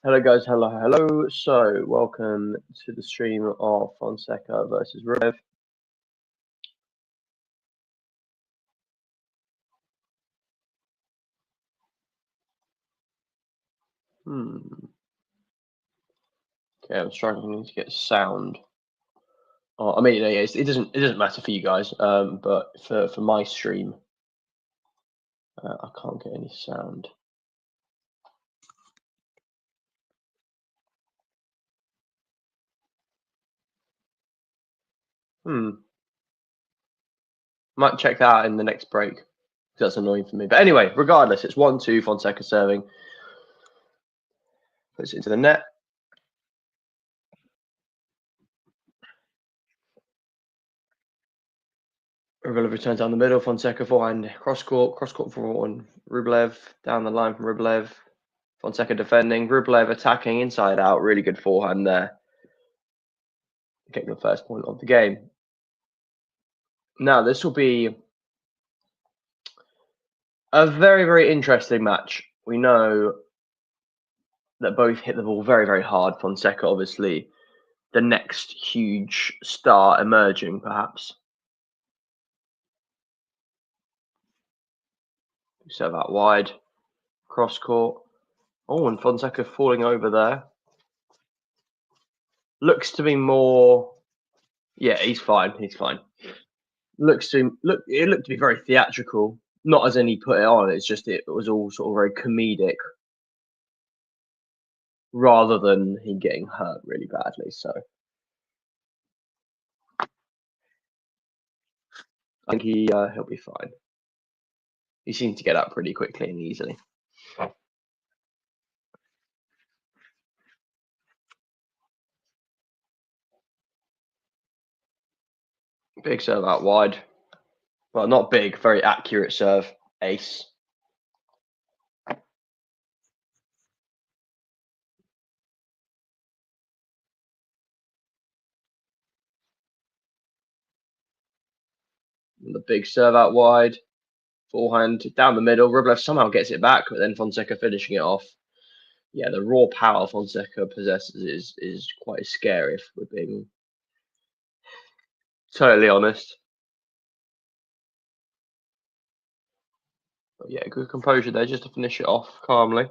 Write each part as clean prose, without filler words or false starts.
Hello guys, hello. So welcome to the stream of FONSECA versus RUBLEV. Okay, I'm struggling to get sound. Oh, I mean, it doesn't matter for you guys, but for my stream, I can't get any sound. Might check that out in the next break. That's annoying for me. But anyway, regardless, it's 1-2 FONSECA serving. Puts it into the net. RUBLEV returns down the middle. FONSECA forehand, cross court for one. RUBLEV down the line from RUBLEV. FONSECA defending. RUBLEV attacking inside out. Really good forehand there. Getting the first point of the game. Now, this will be a very, very interesting match. We know that both hit the ball very, very hard. FONSECA, obviously, the next huge star emerging, perhaps. Serve out wide. Cross court. Oh, and FONSECA falling over there. Looks to be more. Yeah, he's fine. He's fine. It looked to be very theatrical. Not as in he put it on. It's just it was all sort of very comedic, rather than him getting hurt really badly. So I think he'll be fine. He seemed to get up pretty quickly and easily. Big serve out wide. Well, not big, very accurate serve. Ace. And the big serve out wide. Forehand down the middle. RUBLEV somehow gets it back, but then FONSECA finishing it off. Yeah, the raw power FONSECA possesses is quite scary, if we're being totally honest. But yeah, good composure there just to finish it off calmly.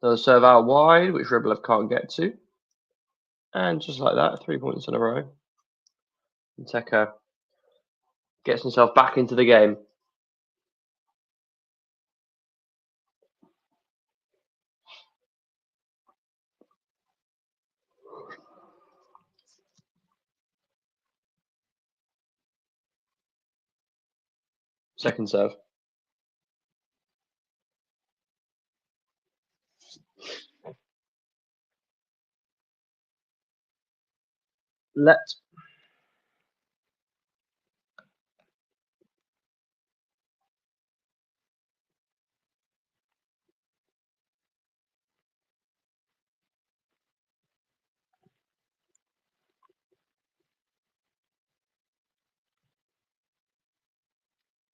Another serve out wide, which RUBLEV can't get to. And just like that, 3 points in a row. FONSECA gets himself back into the game. Second serve. Let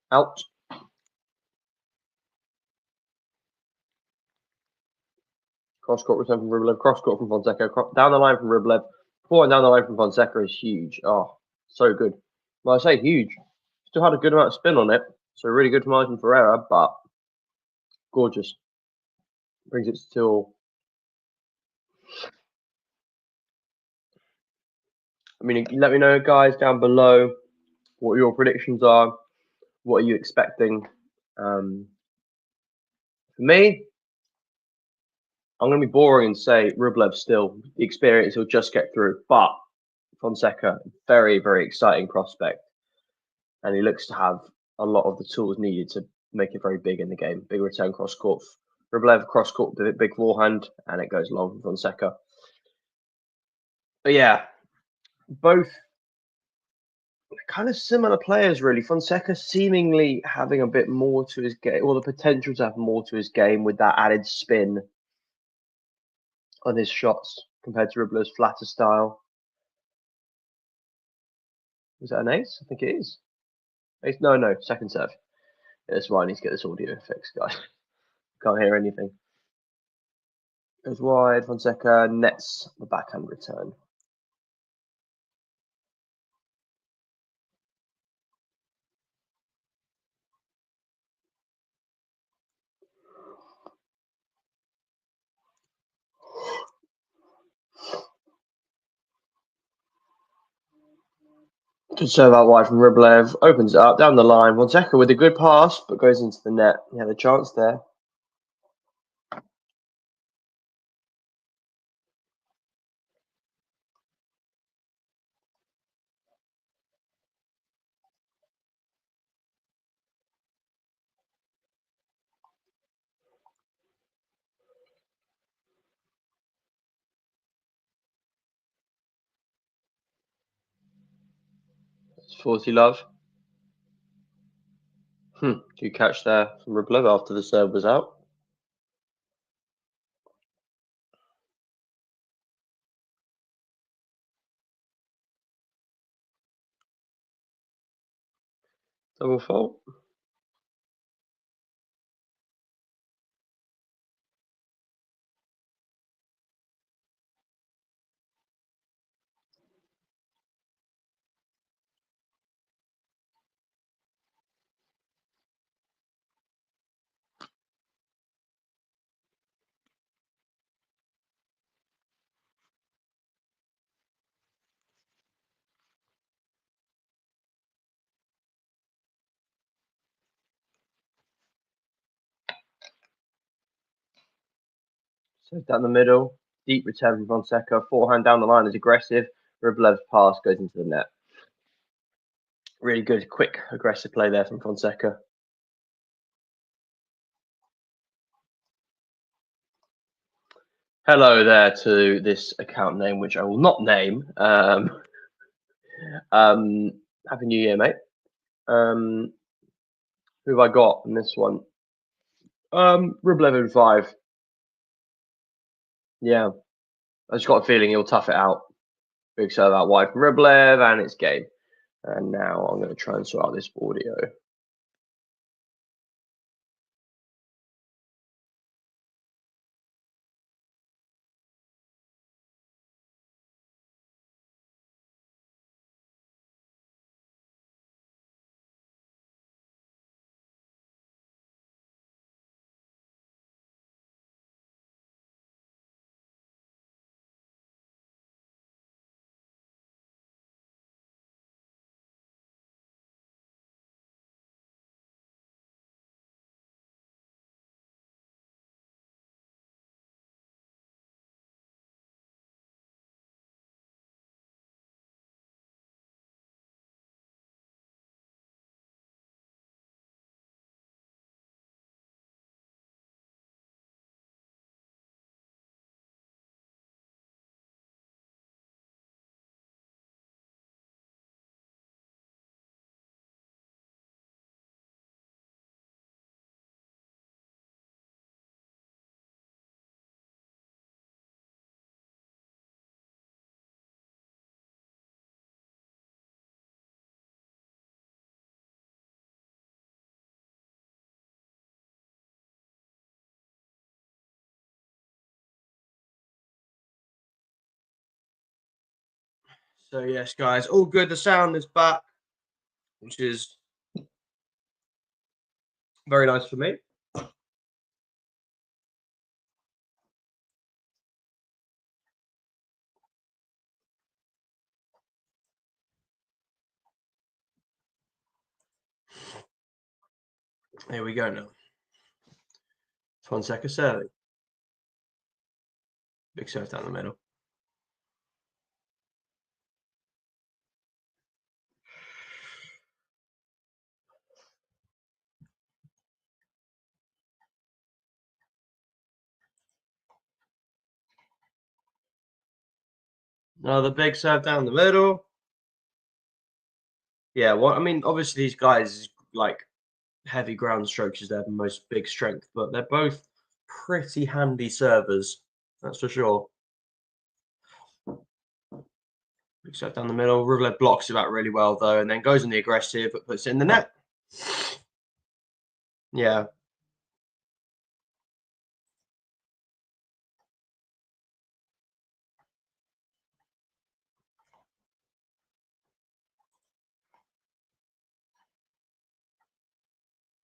out. Cross court return from RUBLEV. Cross court from FONSECA. Down the line from RUBLEV. Forward down the line from FONSECA is huge. Oh, so good. Well, I say huge. Still had a good amount of spin on it. So really good margin for error, but gorgeous. Brings it to. I mean, let me know, guys, down below what your predictions are. What are you expecting? For me, I'm going to be boring and say RUBLEV still. The experience he'll just get through. But FONSECA, very, very exciting prospect. And he looks to have a lot of the tools needed to make it very big in the game. Big return cross court. RUBLEV cross court, big forehand, and it goes long from FONSECA. But yeah, both kind of similar players, really. FONSECA seemingly having a bit more to his game, or the potential to have more to his game with that added spin on his shots compared to RUBLEV's flatter style. Is that an ace? I think it is. No, second serve. Yeah, that's why I need to get this audio fixed, guys. Can't hear anything. Goes wide. Fonseca nets the backhand return. Good serve out wide from RUBLEV. Opens it up down the line. Fonseca with a good pass, but goes into the net. He had a chance there. It's 40 love. Good catch there from RUBLEV after the serve was out. Double fault. So down the middle, deep return from Fonseca. Forehand down the line is aggressive. RUBLEV's pass goes into the net. Really good, quick, aggressive play there from Fonseca. Hello there to this account name, which I will not name. Happy New Year, mate. Who have I got in this one? RUBLEV in 5. Yeah, I just got a feeling he'll tough it out. Big serve out wide from RUBLEV, and it's game. And now I'm going to try and sort out this audio. So yes, guys, all good. The sound is back, which is very nice for me. Here we go now. Fonseca serving. Big serve down the middle. Another big serve down the middle. Yeah, well, I mean, obviously these guys, like, heavy ground strokes is their most big strength, but they're both pretty handy servers, that's for sure. Except down the middle. Rublev blocks it out really well, though, and then goes on the aggressive, but puts it in the net. Yeah.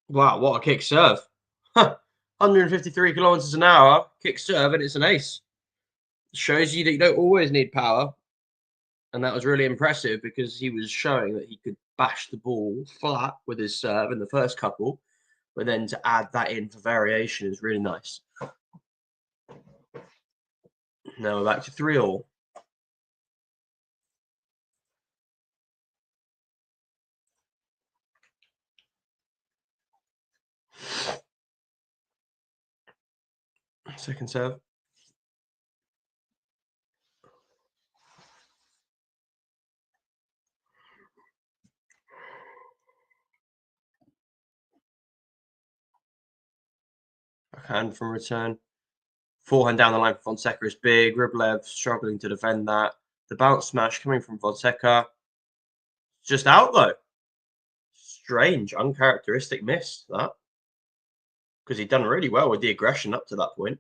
Wow, what a kick serve. Huh. 153 kilometers an hour, kick serve, and it's an ace. Shows you that you don't always need power. And that was really impressive because he was showing that he could bash the ball flat with his serve in the first couple, but then to add that in for variation is really nice. Now we're back to 3-all. Second serve. Backhand from return. Forehand down the line for Fonseca is big. Rublev struggling to defend that. The bounce smash coming from Fonseca. Just out, though. Strange, uncharacteristic miss, that. Because he'd done really well with the aggression up to that point.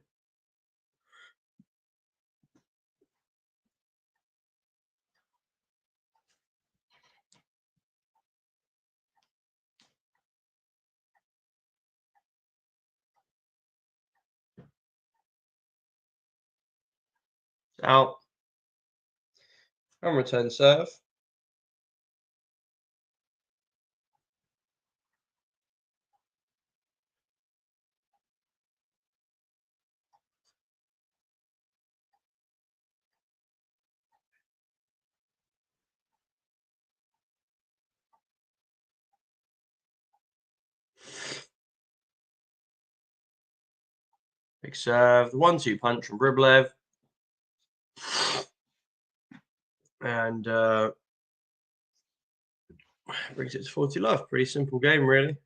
Out. And return serve. Big serve. The 1-2 punch from Rublev. And brings it to 40 love. Pretty simple game, really.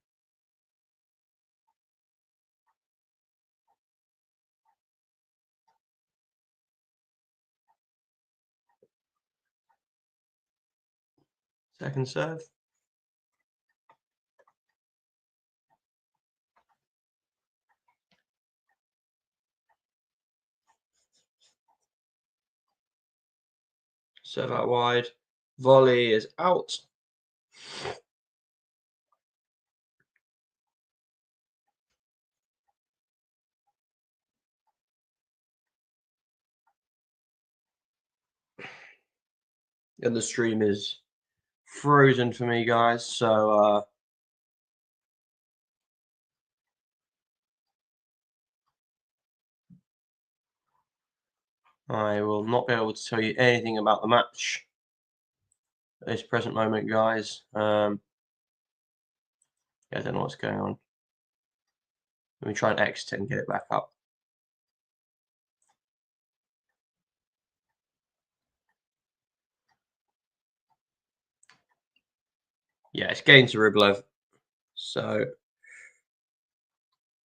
Second serve. Serve out wide. Volley is out. And the stream is frozen for me, guys. So I will not be able to tell you anything about the match at this present moment, guys. Yeah, I don't know what's going on. Let me try and exit and get it back up. Yeah, it's getting to Rublev. So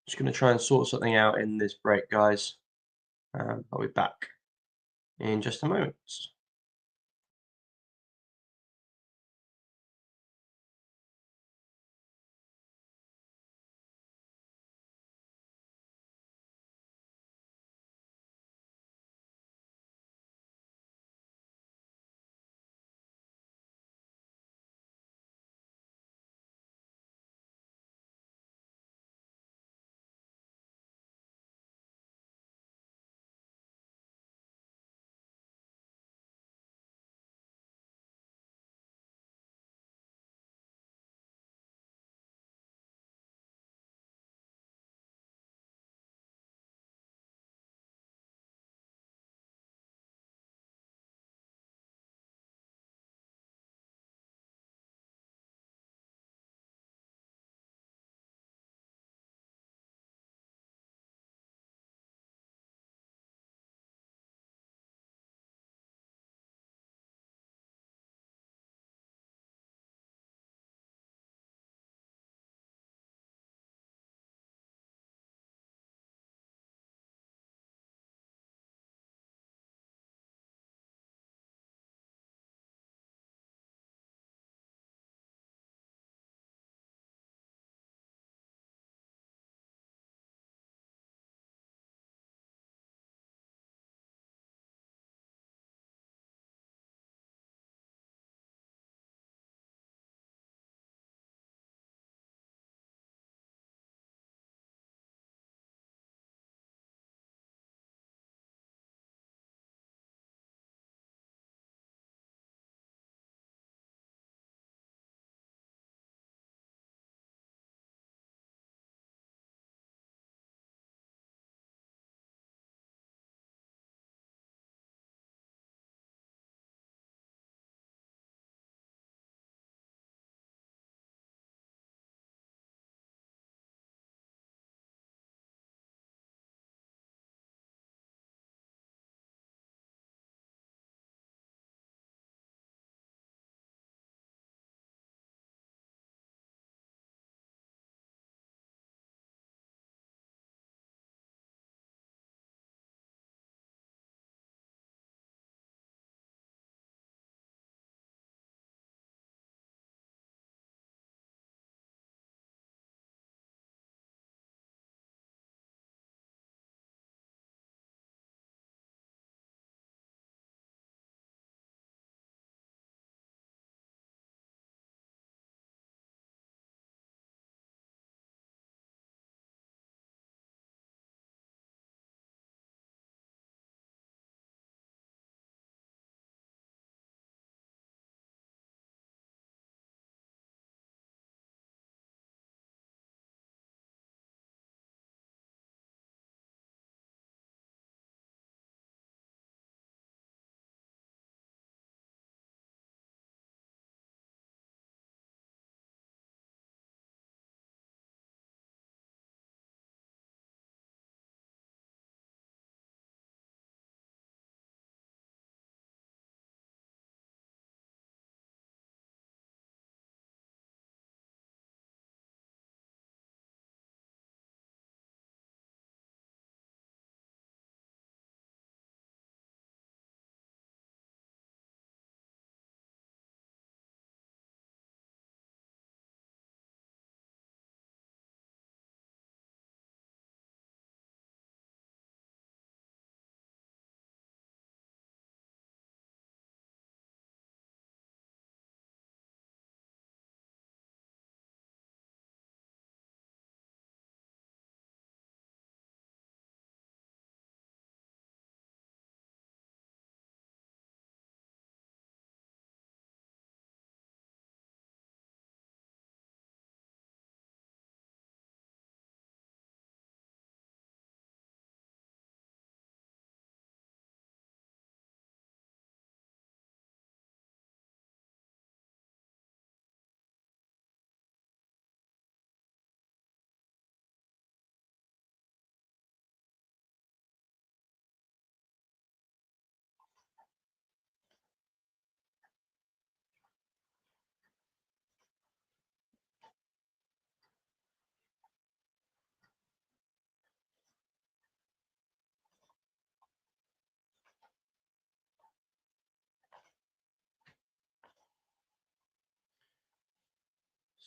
just going to try and sort something out in this break, guys. I'll be back in just a moment.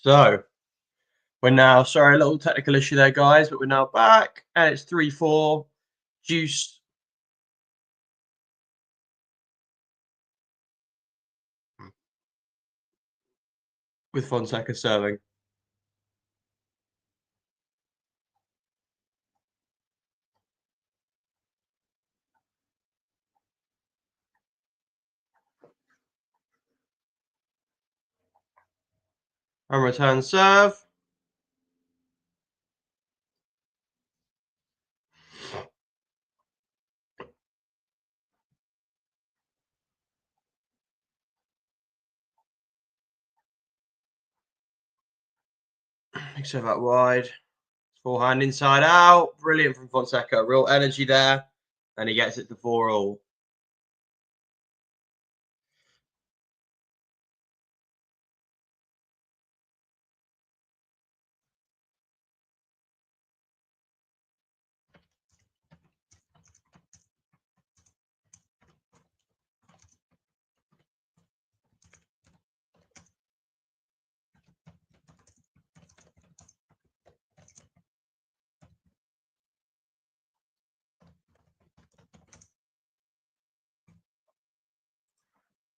So we're now, sorry, a little technical issue there, guys, but we're now back, and it's 3-4. Juice. With Fonseca serving. And return serve. Big serve out wide. Forehand inside out. Brilliant from Fonseca. Real energy there. And he gets it to 4-all.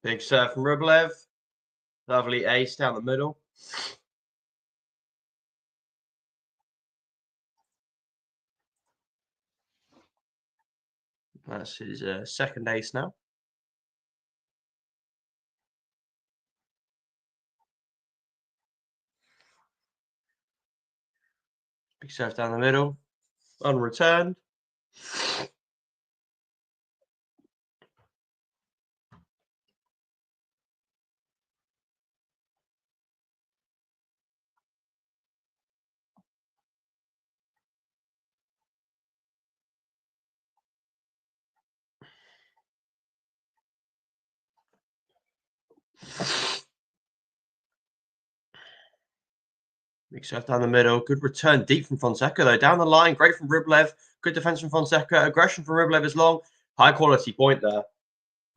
Big serve from Rublev. Lovely ace down the middle. That's his second ace now. Big serve down the middle. Unreturned. Big serve down the middle. Good return deep from Fonseca, though. Down the line, great from Rublev. Good defense from Fonseca. Aggression from Rublev is long. High quality point there.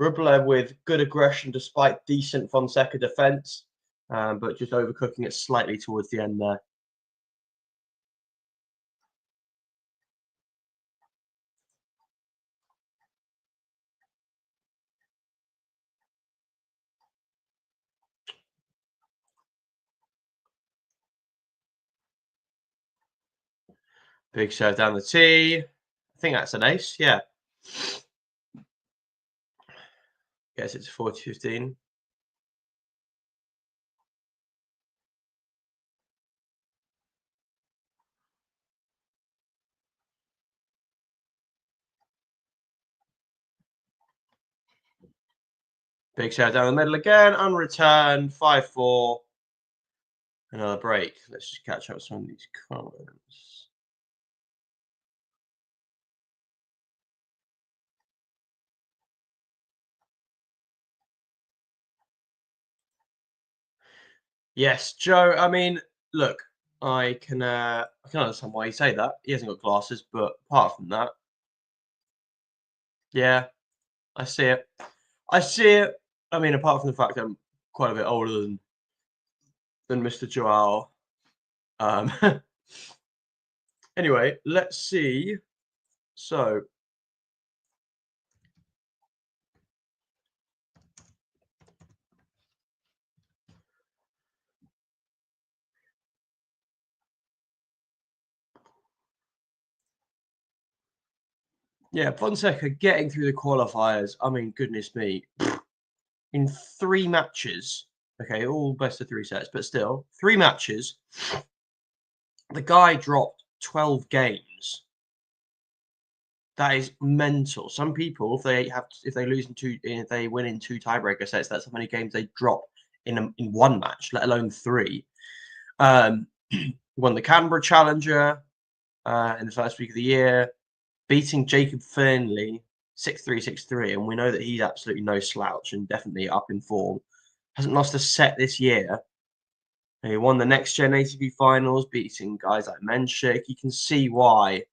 Rublev with good aggression despite decent Fonseca defense, but just overcooking it slightly towards the end there. Big serve down the tee. I think that's an ace, yeah. Gets it to 40-15. Big serve down the middle again, unreturned, 5-4. Another break. Let's just catch up some of these comments. Yes, Joe. I mean, look, I can understand why you say that. He hasn't got glasses, but apart from that, yeah, I see it. I see it. I mean, apart from the fact I'm quite a bit older than Mr. Joao. Um, anyway, let's see. So, yeah, Fonseca getting through the qualifiers. I mean, goodness me. In 3 matches, okay, all best of 3 sets, but still, 3 matches, the guy dropped 12 games. That is mental. Some people, if they win in 2 tiebreaker sets, that's how many games they drop in 1 match, let alone 3. Won the Canberra Challenger in the first week of the year, beating Jacob Fernley 6-3, 6-3, and we know that he's absolutely no slouch and definitely up in form. Hasn't lost a set this year. He won the Next Gen ATP Finals, beating guys like Menchik. You can see why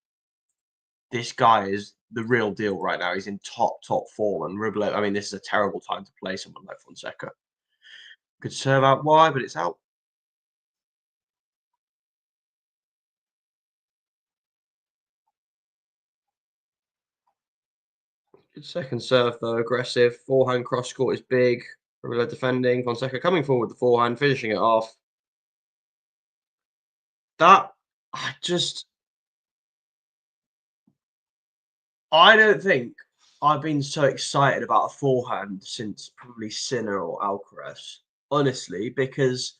this guy is the real deal right now. He's in top form. And Rublev, I mean, this is a terrible time to play someone like Fonseca. Could serve out wide, but it's out. Good second serve though, aggressive. Forehand cross court is big. Rublev defending. Fonseca coming forward with the forehand, finishing it off. That I don't think I've been so excited about a forehand since probably Sinner or Alcaraz, honestly, because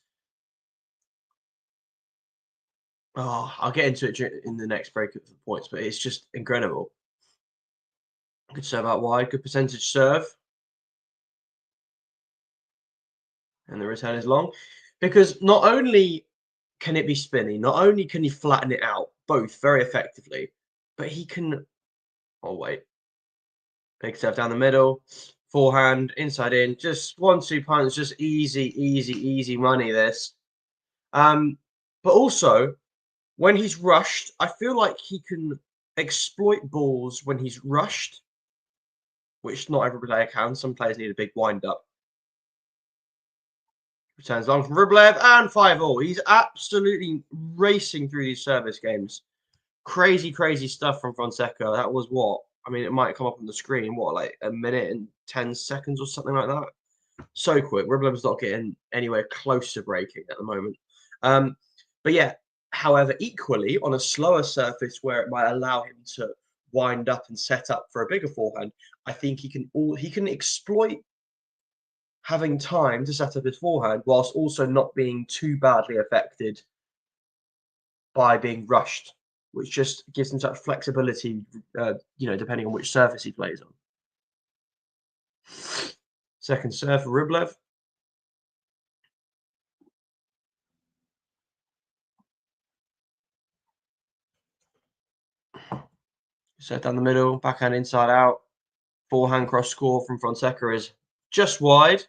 I'll get into it in the next break of the points, but it's just incredible. Good serve out wide, good percentage serve, and the return is long, because not only can it be spinny, not only can he flatten it out, both very effectively, but he can. Oh wait, big serve down the middle, forehand inside in, just 1-2 punch, just easy money. This. But also, when he's rushed, I feel like he can exploit balls when he's rushed, which not every player can. Some players need a big wind up. Returns long from Rublev and 5-all. He's absolutely racing through these service games. Crazy stuff from Fonseca. That was what? I mean, it might come up on the screen. What, like a minute and 10 seconds or something like that? So quick. Rublev's not getting anywhere close to breaking at the moment. But yeah, however, equally on a slower surface where it might allow him to wind up and set up for a bigger forehand, I think he can exploit having time to set up his forehand whilst also not being too badly affected by being rushed, which just gives him such flexibility, depending on which surface he plays on. Second serve for Rublev. Set down the middle, backhand inside out. Forehand cross score from Fonseca is just wide.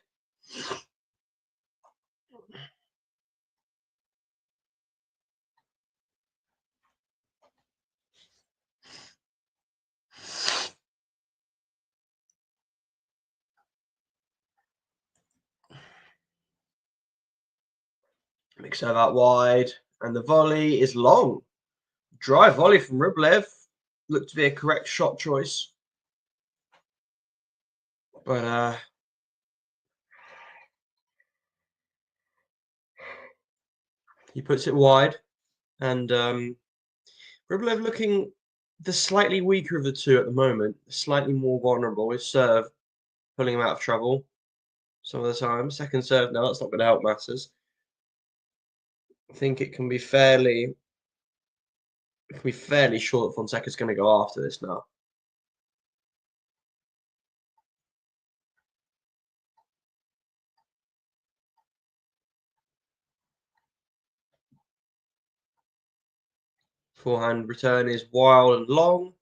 Mix serve out wide, and the volley is long. Dry volley from Rublev. Looked to be a correct shot choice. But he puts it wide. And Rublev looking the slightly weaker of the two at the moment. Slightly more vulnerable. His serve pulling him out of trouble some of the time. Second serve now, that's not going to help matters. I think it can be fairly sure that Fonseca's going to go after this now. Forehand return is wild and long.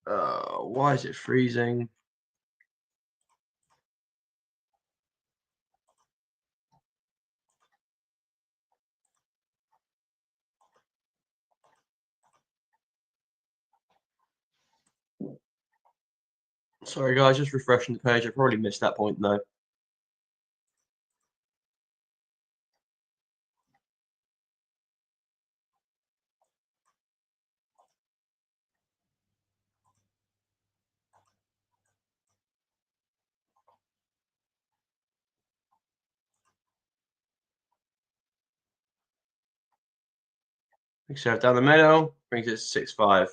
Why is it freezing? Sorry, guys, just refreshing the page. I probably missed that point, though. Big serve down the middle, brings it to 6-5.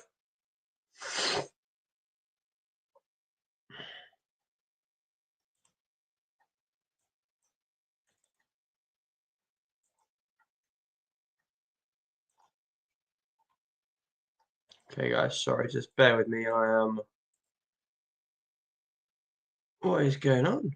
Okay, guys, sorry, just bear with me. I am. What is going on?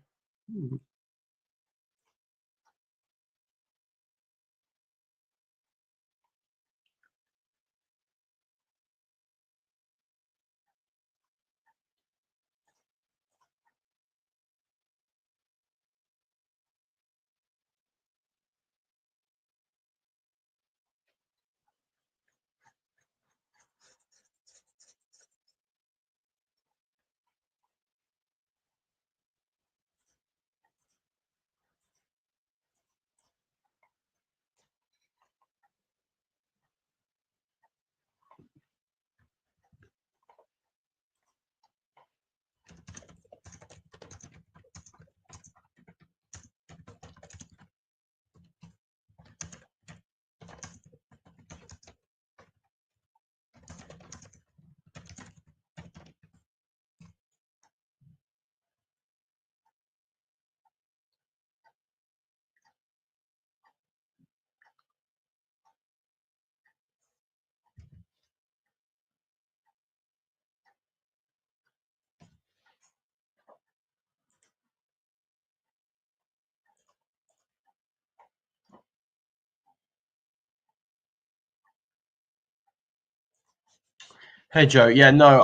Hey Joe, yeah, no,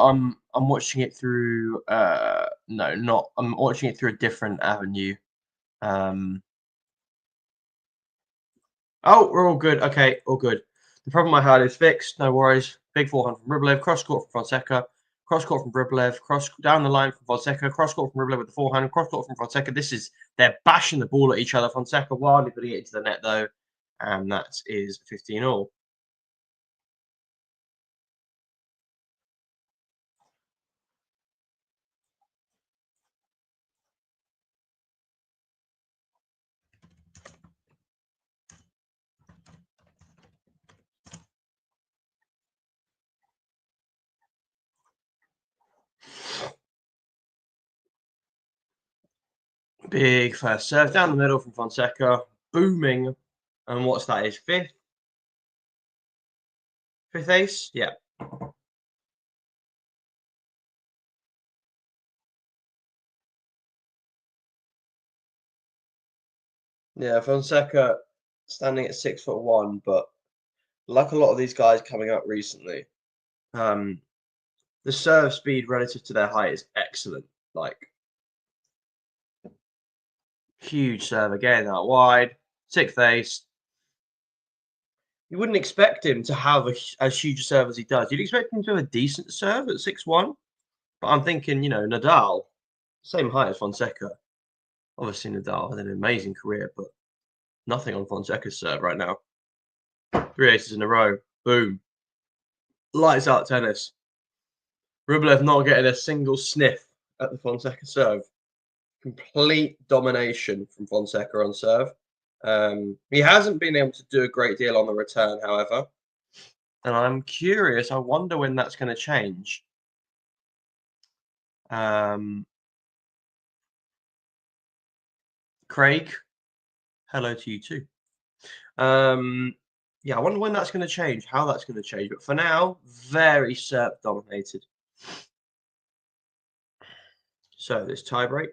I'm watching it through no, not I'm watching it through a different avenue. Um oh, we're all good. Okay, all good. The problem I had is fixed, no worries. Big forehand from Rublev, cross court from Fonseca, cross court from Rublev, cross down the line from Fonseca, cross court from Rublev with the forehand, cross court from Fonseca. This is they're bashing the ball at each other. Fonseca wildly putting it into the net though, and that is 15 all. Big first serve down the middle from Fonseca, booming. And what's that? Is fifth ace? Yeah. Yeah, Fonseca standing at 6'1", but like a lot of these guys coming up recently, um, the serve speed relative to their height is excellent. Like huge serve again out wide, sixth ace. You wouldn't expect him to have as huge a serve as he does. You'd expect him to have a decent serve at 6'1", but I'm thinking, Nadal, same height as Fonseca. Obviously, Nadal had an amazing career, but nothing on Fonseca's serve right now. Three aces in a row. Boom. Lights out tennis. Rublev not getting a single sniff at the Fonseca serve. Complete domination from Fonseca on serve. He hasn't been able to do a great deal on the return, however. And I'm curious. I wonder when that's going to change. Craig, hello to you too. Yeah, I wonder when that's going to change, how that's going to change. But for now, very serve dominated. So this tiebreak.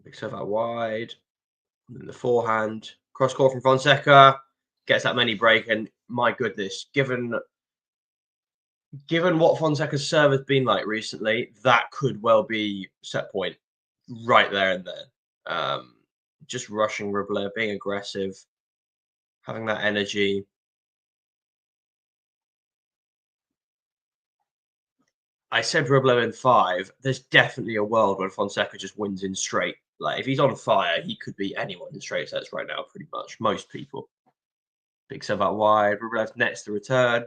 Big serve out wide. And then the forehand. Cross court from Fonseca. Gets that many break. And my goodness, given what Fonseca's serve has been like recently, that could well be set point right there and then. Just rushing Rublev, being aggressive, having that energy. I said Rublev in 5. There's definitely a world where Fonseca just wins in straight. Like if he's on fire, he could beat anyone in straight sets right now, pretty much. Most people. Big serve out wide. Rublev nets the return.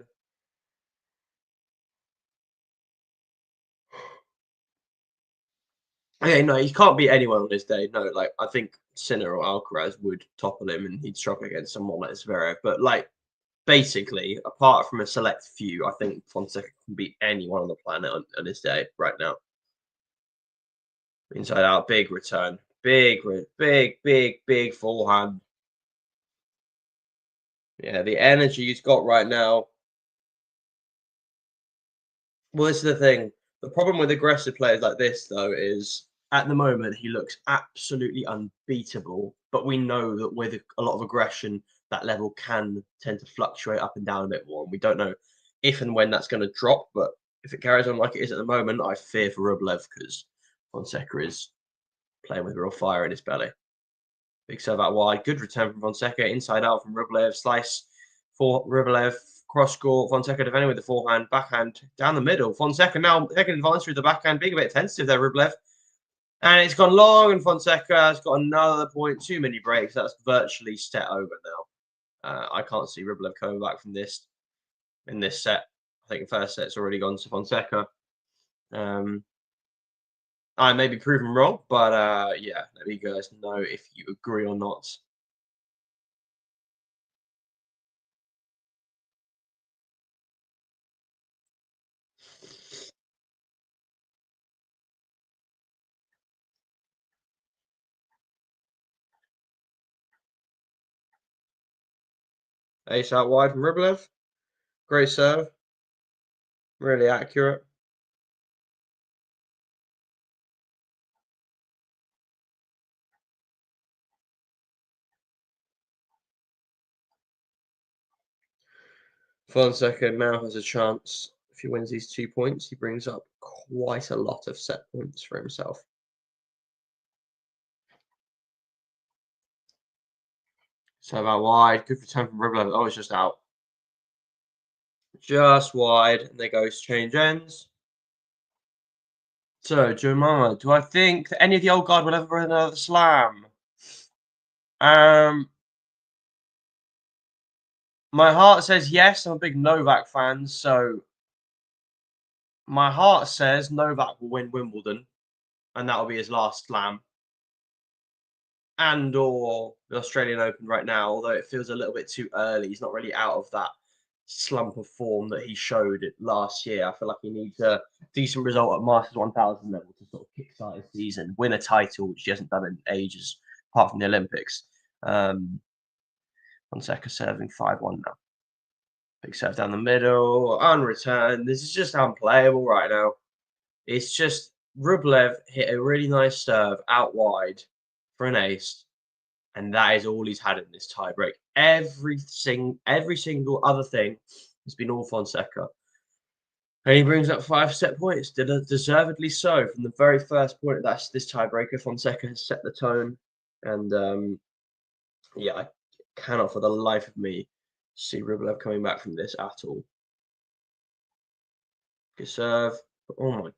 Yeah, no, he can't beat anyone on his day. No, like I think Sinner or Alcaraz would topple him, and he'd struggle against someone like Zverev. But like basically, apart from a select few, I think Fonseca can beat anyone on the planet on his day right now. Inside out, big return, big forehand. Yeah, the energy he's got right now. Well, this is the thing. The problem with aggressive players like this, though, is at the moment he looks absolutely unbeatable. But we know that with a lot of aggression, that level can tend to fluctuate up and down a bit more. And we don't know if and when that's going to drop. But if it carries on like it is at the moment, I fear for Rublev because Fonseca is playing with real fire in his belly. Big serve out wide. Good return from Fonseca. Inside out from Rublev. Slice for Rublev. Cross court. Fonseca defending with the forehand. Backhand down the middle. Fonseca now taking advantage with the backhand. Being a bit tentative there, Rublev. And it's gone long, and Fonseca has got another point. Too many breaks. That's virtually set over now. I can't see Rublev coming back from this in this set. I think the first set's already gone to Fonseca. I may be proven wrong, but yeah, let me guys know if you agree or not. Ace out wide from Rublev. Great serve. Really accurate. Fonseca now has a chance. If he wins these 2 points, he brings up quite a lot of set points for himself. So about wide, good return from Rublev. Oh, it's just out. Just wide, and there goes change ends. So, Jemima, do I think that any of the old guard will ever win another slam? My heart says yes. I'm a big Novak fan, so my heart says Novak will win Wimbledon, and that will be his last slam, and or the Australian Open right now. Although it feels a little bit too early, he's not really out of that slump of form that he showed it last year. I feel like he needs a decent result at Masters 1000 level to sort of kickstart his season, win a title, which he hasn't done in ages, apart from the Olympics. Fonseca serving 5-1 now. Big serve down the middle, unreturned. This is just unplayable right now. It's just Rublev hit a really nice serve out wide for an ace, and that is all he's had in this tiebreak. Every single other thing has been all Fonseca. And he brings up 5 set points, deservedly so. From the very first point, that's this tiebreaker. Fonseca has set the tone, and yeah, I cannot for the life of me see Rublev coming back from this at all. Good serve. Oh my.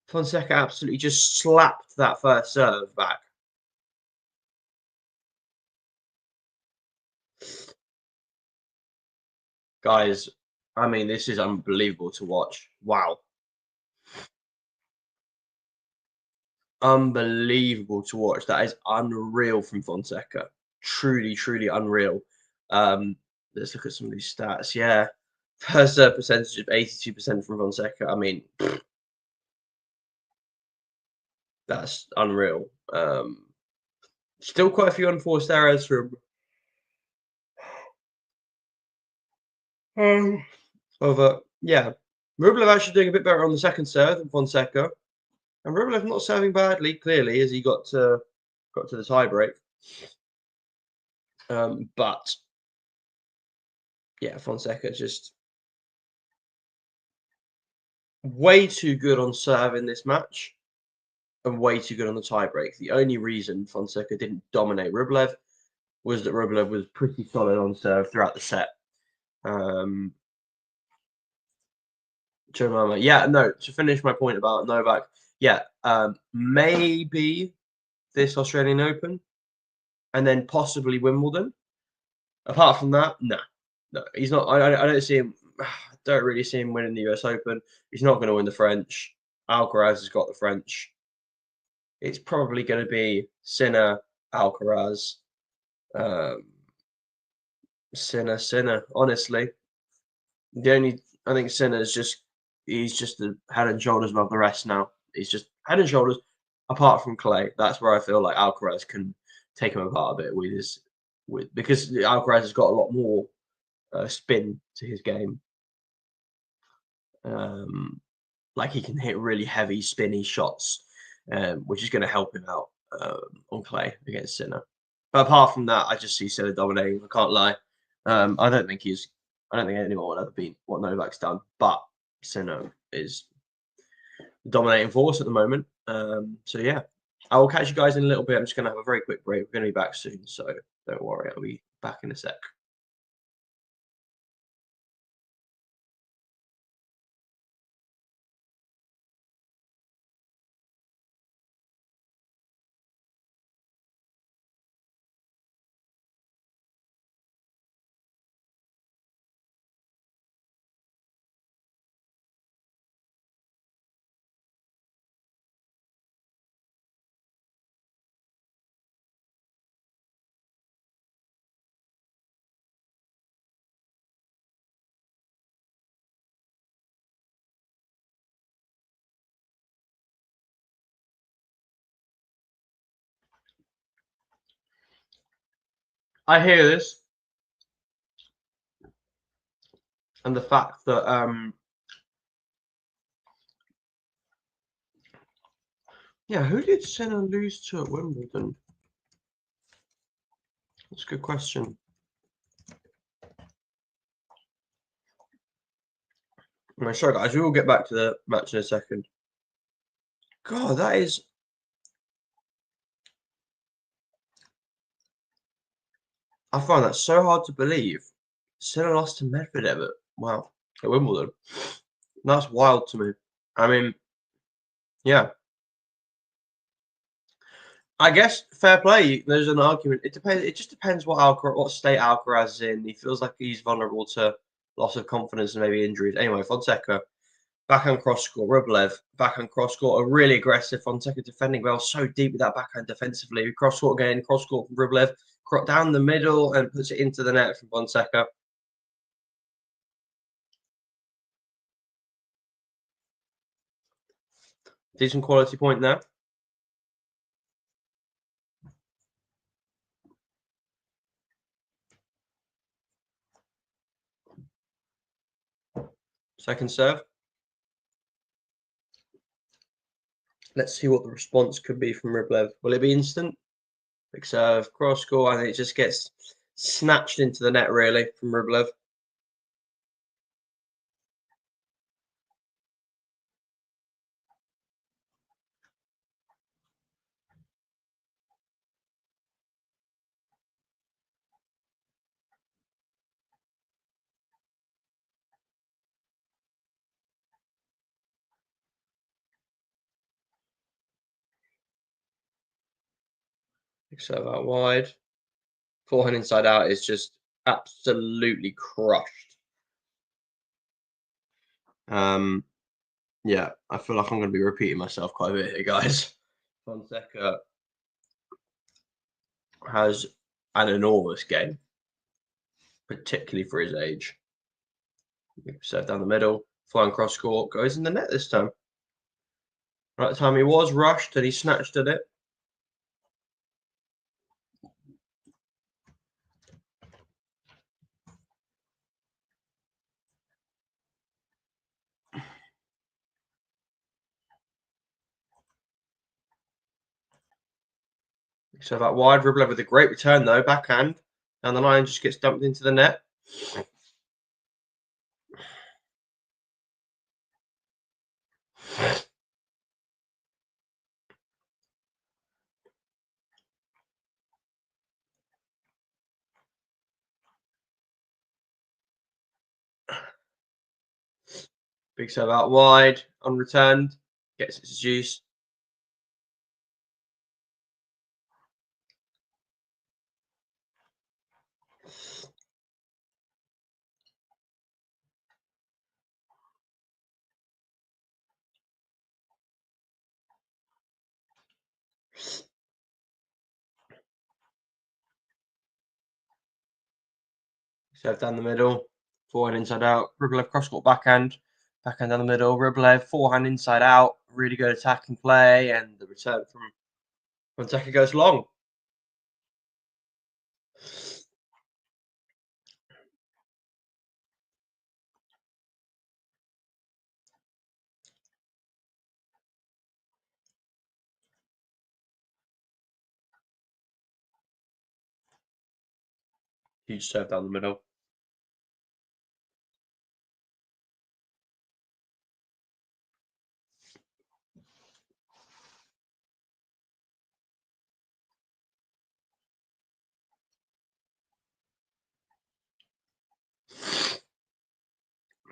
Fonseca absolutely just slapped that first serve back. Guys, I mean, this is unbelievable to watch. Wow. Unbelievable to watch. That is unreal from Fonseca. Truly, truly unreal. Let's look at some of these stats. Yeah. First serve percentage of 82% from Fonseca. I mean, that's unreal. Still quite a few unforced errors from yeah. Rublev actually doing a bit better on the second serve than Fonseca. And Rublev not serving badly, clearly, as he got to the tiebreak. But yeah, Fonseca just way too good on serve in this match and way too good on the tiebreak. The only reason Fonseca didn't dominate Rublev was that Rublev was pretty solid on serve throughout the set. Yeah, no, to finish my point about Novak, yeah, maybe this Australian Open and then possibly Wimbledon. Apart from that, no, he's not. I don't see him. I don't really see him winning the US Open. He's not going to win the French. Alcaraz has got the French. It's probably going to be Sinner, Alcaraz, Sinner. Honestly, I think Sinner's he's just the head and shoulders above the rest now. He's just head and shoulders apart from Clay. That's where I feel like Alcaraz can take him apart a bit because Alcaraz has got a lot more spin to his game. Like he can hit really heavy, spinny shots, which is going to help him out on clay against Sinner. But apart from that, I just see Sinner dominating. I can't lie. I don't think anyone will ever beat what Novak's done. But Sinner is the dominating force at the moment. So yeah, I will catch you guys in a little bit. I'm just going to have a very quick break. We're going to be back soon, so don't worry. I'll be back in a sec. I hear this, and the fact that Yeah, who did Sinner lose to at Wimbledon? That's a good question. No, sorry guys, we will get back to the match in a second. God, that is... I find that so hard to believe. Sinner lost to Medvedev at Wimbledon. That's wild to me. I mean, yeah. I guess fair play. There's an argument. It depends. It just depends what state Alcaraz is in. He feels like he's vulnerable to loss of confidence and maybe injuries. Anyway, Fonseca backhand cross court. Rublev backhand cross court. A really aggressive Fonseca defending well, so deep with that backhand defensively. Cross court again. Cross court from Rublev. Down the middle and puts it into the net from Fonseca. Decent quality point there. Second serve. Let's see what the response could be from Rublev. Will it be instant? Big serve, cross court, and it just gets snatched into the net, really, from Rublev. Big serve out wide. Forehand inside out is just absolutely crushed. Yeah, I feel like I'm going to be repeating myself quite a bit here, guys. Fonseca has an enormous game, particularly for his age. Serve down the middle, flying cross court, goes in the net this time. Right time he was rushed and he snatched at it. So that wide Rublev with a great return though, backhand down the line, just gets dumped into the net. Big serve out wide, unreturned, gets its juice. Serve down the middle, forehand inside out. Rublev cross court backhand down the middle. Rublev forehand inside out, really good attacking play, and the return from Fonseca goes long. Huge serve down the middle.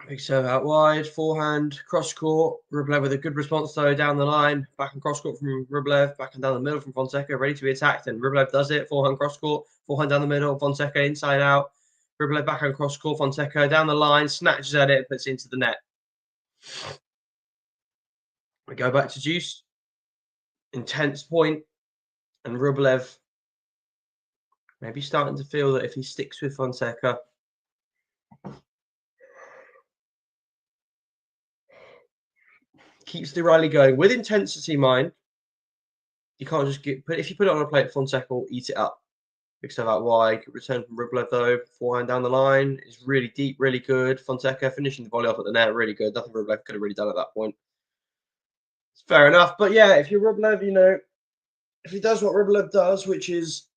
Big serve out wide, forehand, cross court. Rublev with a good response though down the line. Back and cross court from Rublev, back and down the middle from Fonseca, ready to be attacked. And Rublev does it. Forehand cross court, forehand down the middle. Fonseca inside out. Rublev back and cross court. Fonseca down the line, snatches at it, puts it into the net. We go back to juice. Intense point, and Rublev maybe starting to feel that if he sticks with Fonseca, keeps the rally going with intensity, mind. You can't just if you put it on a plate, Fonseca will eat it up. Big stuff out wide. Return from Rublev though. Forehand down the line is really deep, really good. Fonseca finishing the volley off at the net, really good. Nothing Rublev could have really done at that point. Fair enough. But yeah, if you're Rublev, you know, if he does what Rublev does, which is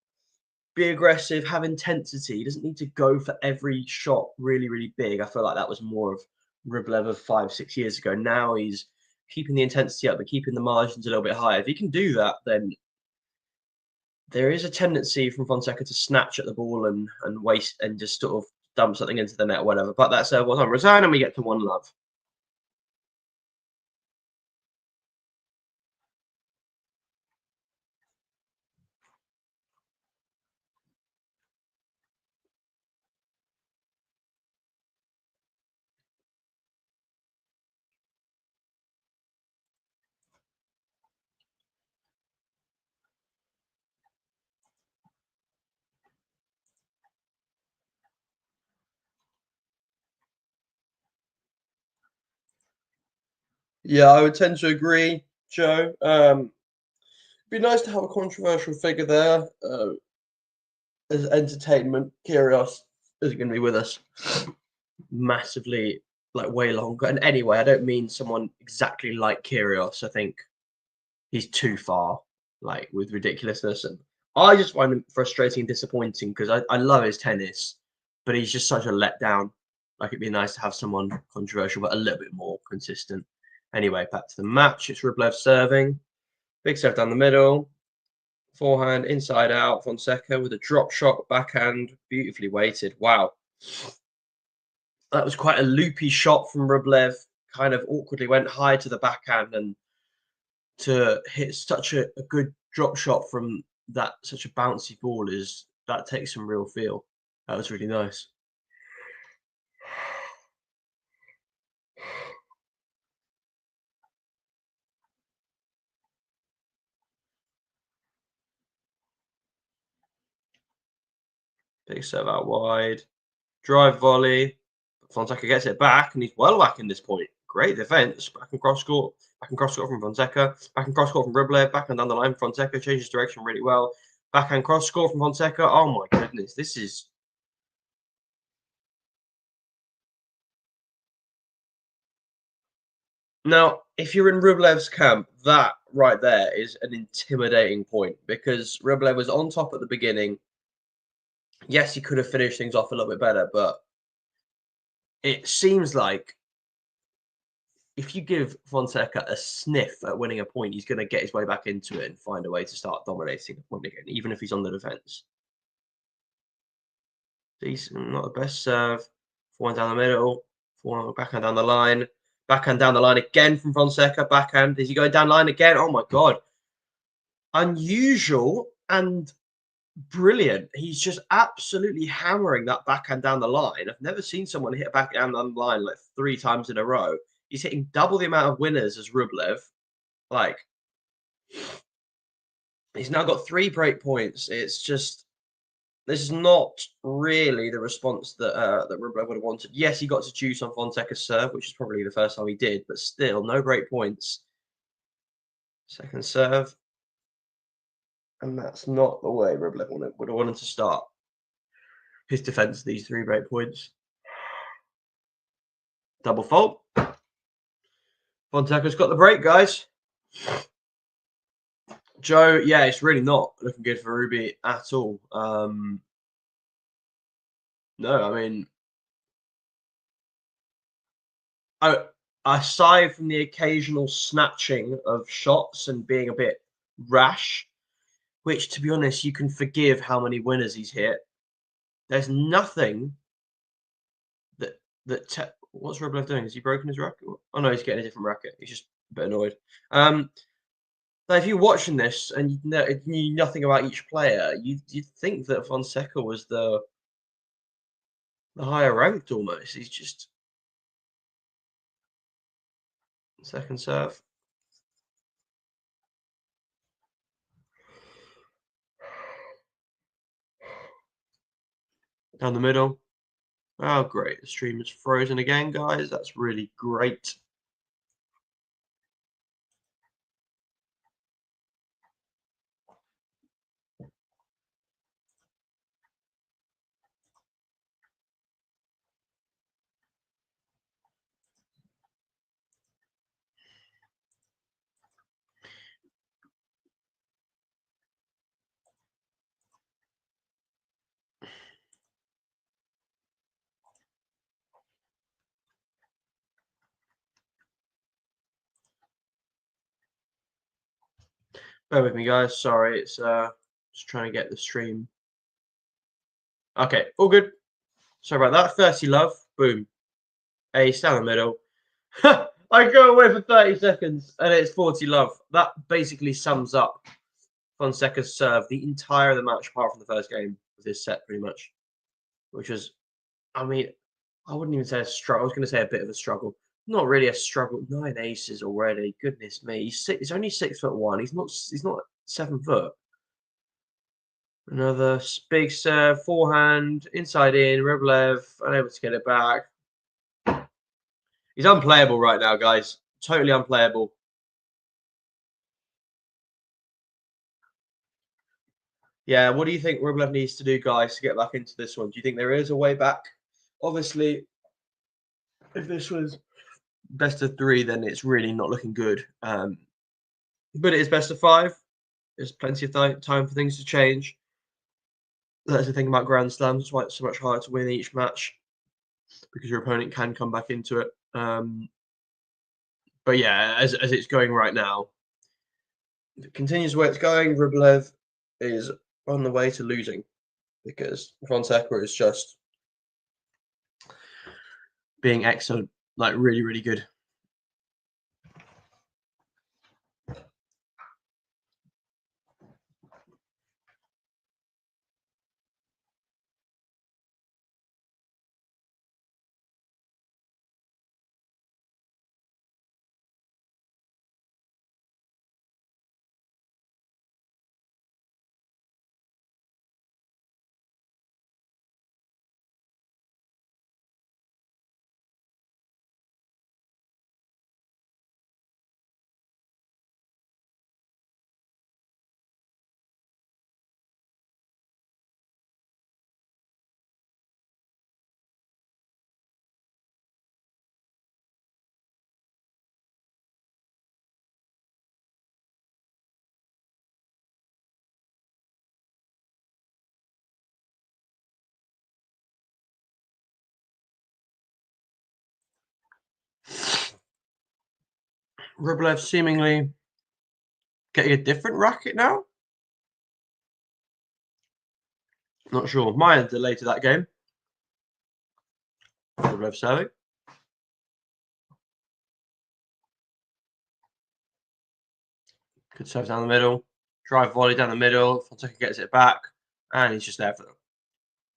be aggressive, have intensity, he doesn't need to go for every shot really, really big. I feel like that was more of Rublev of 5, 6 years ago. Now he's keeping the intensity up, but keeping the margins a little bit higher. If he can do that, then there is a tendency from Fonseca to snatch at the ball and waste and just sort of dump something into the net or whatever. But that's what time resign, and we get to 1-love. Yeah, I would tend to agree, Joe. Be nice to have a controversial figure there as entertainment. Kyrgios isn't going to be with us massively, like way longer. And anyway, I don't mean someone exactly like Kyrgios. I think he's too far, like with ridiculousness. And I just find him frustrating and disappointing because I love his tennis, but he's just such a letdown. Like it'd be nice to have someone controversial, but a little bit more consistent. Anyway, back to the match. It's Rublev serving. Big serve down the middle. Forehand, inside out. Fonseca with a drop shot, backhand, beautifully weighted. Wow. That was quite a loopy shot from Rublev. Kind of awkwardly went high to the backhand, and to hit such a good drop shot from that such a bouncy ball is that takes some real feel. That was really nice. Big serve out wide. Drive volley. Fonseca gets it back, and he's well back in this point. Great defense. Back and cross court. Back and cross court from Fonseca. Back and cross court from Rublev. Back and down the line. Fonseca changes direction really well. Backhand cross court from Fonseca. Oh my goodness, this is. Now, if you're in Rublev's camp, that right there is an intimidating point because Rublev was on top at the beginning. Yes, he could have finished things off a little bit better, but it seems like if you give Fonseca a sniff at winning a point, he's going to get his way back into it and find a way to start dominating the point again, even if he's on the defense. Decent, not the best serve. Forehand down the middle, forehand backhand down the line, backhand down the line again from Fonseca. Backhand, is he going down line again? Oh my god, unusual and brilliant. He's just absolutely hammering that backhand down the line. I've never seen someone hit a backhand down the line like 3 times in a row. He's hitting double the amount of winners as Rublev. Like, he's now got 3 break points. It's just this is not really the response that that Rublev would have wanted. Yes, he got to juice on Fonseca's serve, which is probably the first time he did, but still no break points. Second serve. And that's not the way Rublev would have wanted to start his defense, these 3 break points. Double fault. Fonseca's got the break, guys. Joe, yeah, it's really not looking good for Ruby at all. No, I mean, aside from the occasional snatching of shots and being a bit rash, which, to be honest, you can forgive how many winners he's hit. There's nothing that what's Rublev doing? Has he broken his racket? Oh no, he's getting a different racket. He's just a bit annoyed. Now, if you're watching this and you knew nothing about each player, you'd think that Fonseca was the higher ranked almost. He's just second serve. Down the middle. Oh, great. The stream is frozen again, guys. That's really great. Bear with me, guys. Sorry, it's just trying to get the stream. Okay, all good. Sorry about that. 30 love. Boom. Ace down the middle. I go away for 30 seconds and it's 40 love. That basically sums up Fonseca's serve the entire of the match, apart from the first game of this set, pretty much. Which was, I mean, I wouldn't even say a struggle. I was going to say a bit of a struggle. Not really a struggle. 9 aces already. Goodness me. He's only 6'1". He's not 7 foot. Another big serve, forehand, inside in, Rublev, unable to get it back. He's unplayable right now, guys. Totally unplayable. Yeah, what do you think Rublev needs to do, guys, to get back into this one? Do you think there is a way back? Obviously, if this was best of 3, then it's really not looking good. But it is best of 5. There's plenty of time for things to change. That's the thing about Grand Slams. That's why it's so much harder to win each match, because your opponent can come back into it. But yeah, as it's going right now, if it continues the way it's going, Rublev is on the way to losing, because Fonseca is just being excellent, like really, really good. Rublev seemingly getting a different racket now. Not sure. Mine delayed to that game. Rublev serving. Good serve down the middle. Drive volley down the middle. Fonseca gets it back. And he's just there for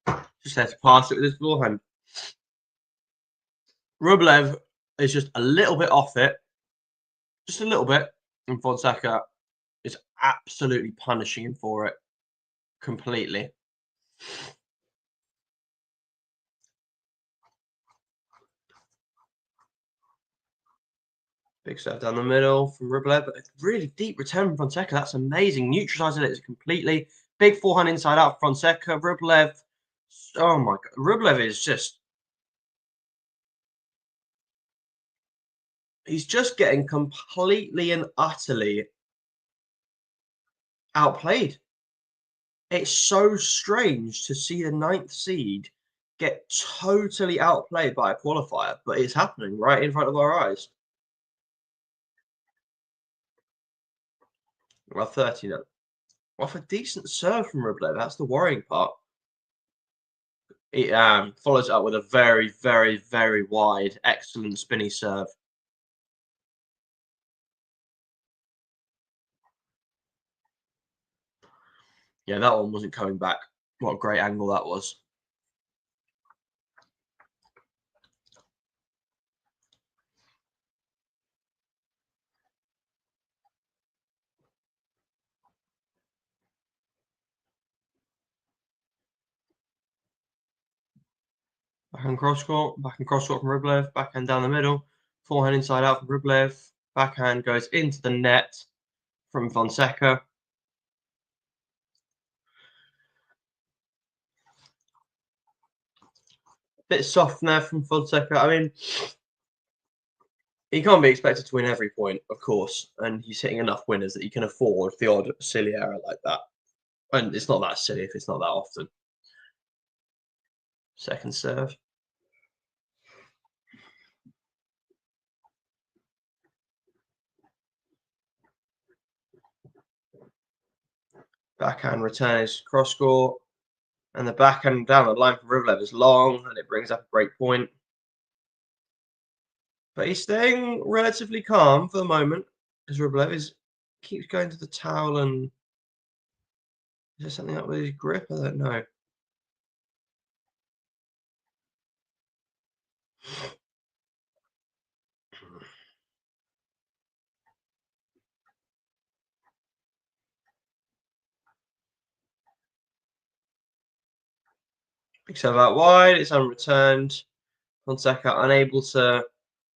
them. Just there to pass it with his forehand. Rublev is just a little bit off it. Just a little bit. And Fonseca is absolutely punishing him for it. Completely. Big serve down the middle from Rublev. But a really deep return from Fonseca. That's amazing. Neutralizing it completely. Big forehand inside out from Fonseca. Rublev. Oh my God. Rublev is just. He's just getting completely and utterly outplayed. It's so strange to see the 9th seed get totally outplayed by a qualifier, but it's happening right in front of our eyes. Well, 30 now. Off a decent serve from Rublev. That's the worrying part. He follows up with a very, very, very wide, excellent spinny serve. Yeah, that one wasn't coming back. What a great angle that was. Backhand cross court from Rublev, backhand down the middle, forehand inside out from Rublev, backhand goes into the net from Fonseca. Bit soft there from Fonseca. I mean, he can't be expected to win every point, of course, and he's hitting enough winners that he can afford the odd silly error like that. And it's not that silly if it's not that often. Second serve. Backhand return is cross court. And the backhand down the line from Rublev is long, and it brings up a break point. But he's staying relatively calm for the moment, as Rublev keeps going to the towel. And is there something up with his grip? I don't know. Big serve out wide. It's unreturned. Fonseca unable to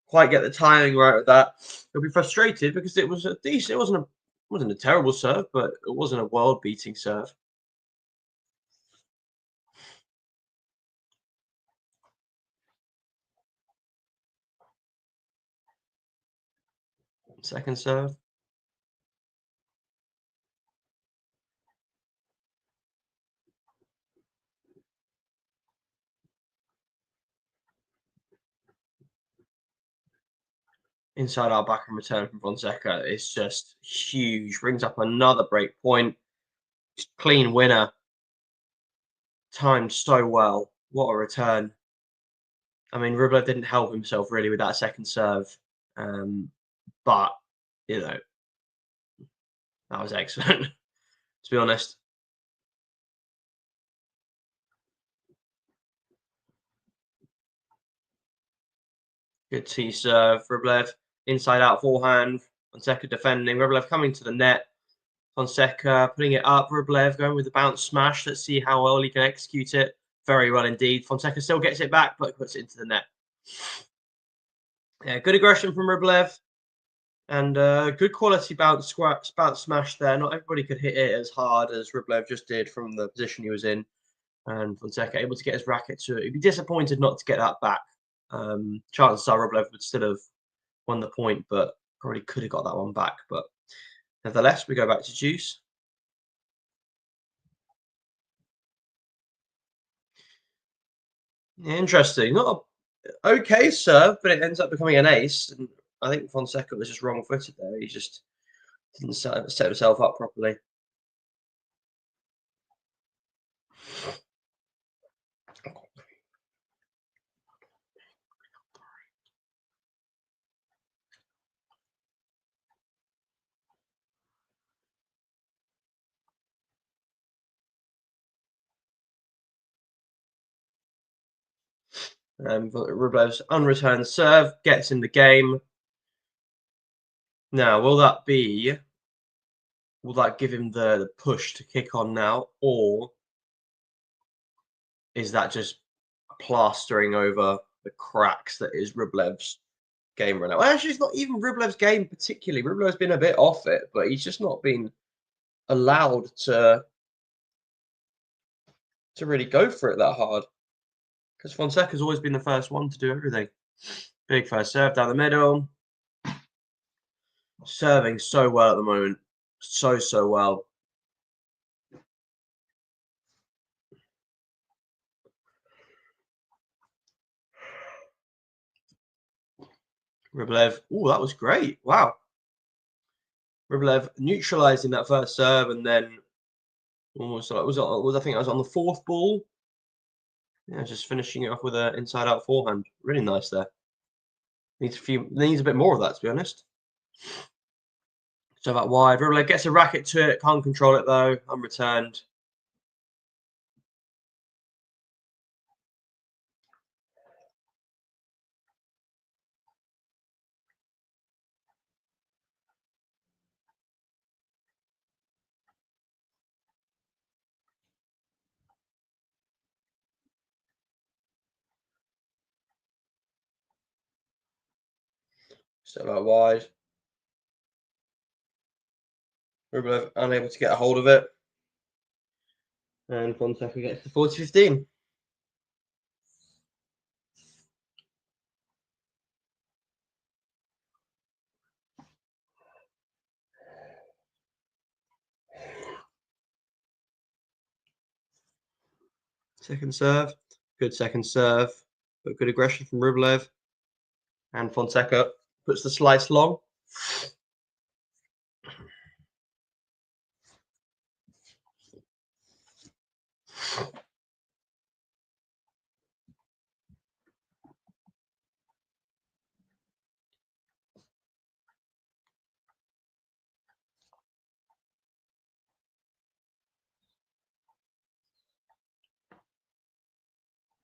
quite get the timing right with that. He'll be frustrated because it was a decent. It wasn't a terrible serve, but it wasn't a world-beating serve. Second serve. Inside out back and return from Fonseca is just huge. Brings up another break point. Clean winner. Timed so well. What a return. I mean, Rublev didn't help himself really with that second serve. But, you know, that was excellent, to be honest. Good T serve. Rublev inside out forehand. Fonseca defending. Rublev coming to the net. Fonseca putting it up. Rublev going with the bounce smash. Let's see how well he can execute it. Very well indeed. Fonseca still gets it back, but puts it into the net. Yeah, good aggression from Rublev. And good quality bounce smash there. Not everybody could hit it as hard as Rublev just did from the position he was in. And Fonseca able to get his racket to it. He'd be disappointed not to get that back. Chances are Rublev would still have won the point, but probably could have got that one back. But nevertheless, we go back to Juice. Interesting. Not a okay serve, but it ends up becoming an ace. And I think Fonseca was just wrong-footed there. He just didn't set himself up properly. Rublev's unreturned serve gets in the game. Now, will that give him the push to kick on now, or is that just plastering over the cracks that is Rublev's game right now? Well, actually, it's not even Rublev's game particularly. Rublev's been a bit off it, but he's just not been allowed to really go for it that hard. Because Fonseca's always been the first one to do everything. Big first serve down the middle. Serving so well at the moment. So well. Rublev. Oh, that was great. Wow. Rublev neutralizing that first serve and then almost like I think I was on the fourth ball. Yeah, just finishing it off with an inside out forehand. Really nice there. Needs a bit more of that, to be honest. So that wide. Rublev gets a racket to it, can't control it though, unreturned. So that wide. Rublev unable to get a hold of it. And Fonseca gets the 40-15. Second serve. Good second serve. But good aggression from Rublev. And Fonseca puts the slice long.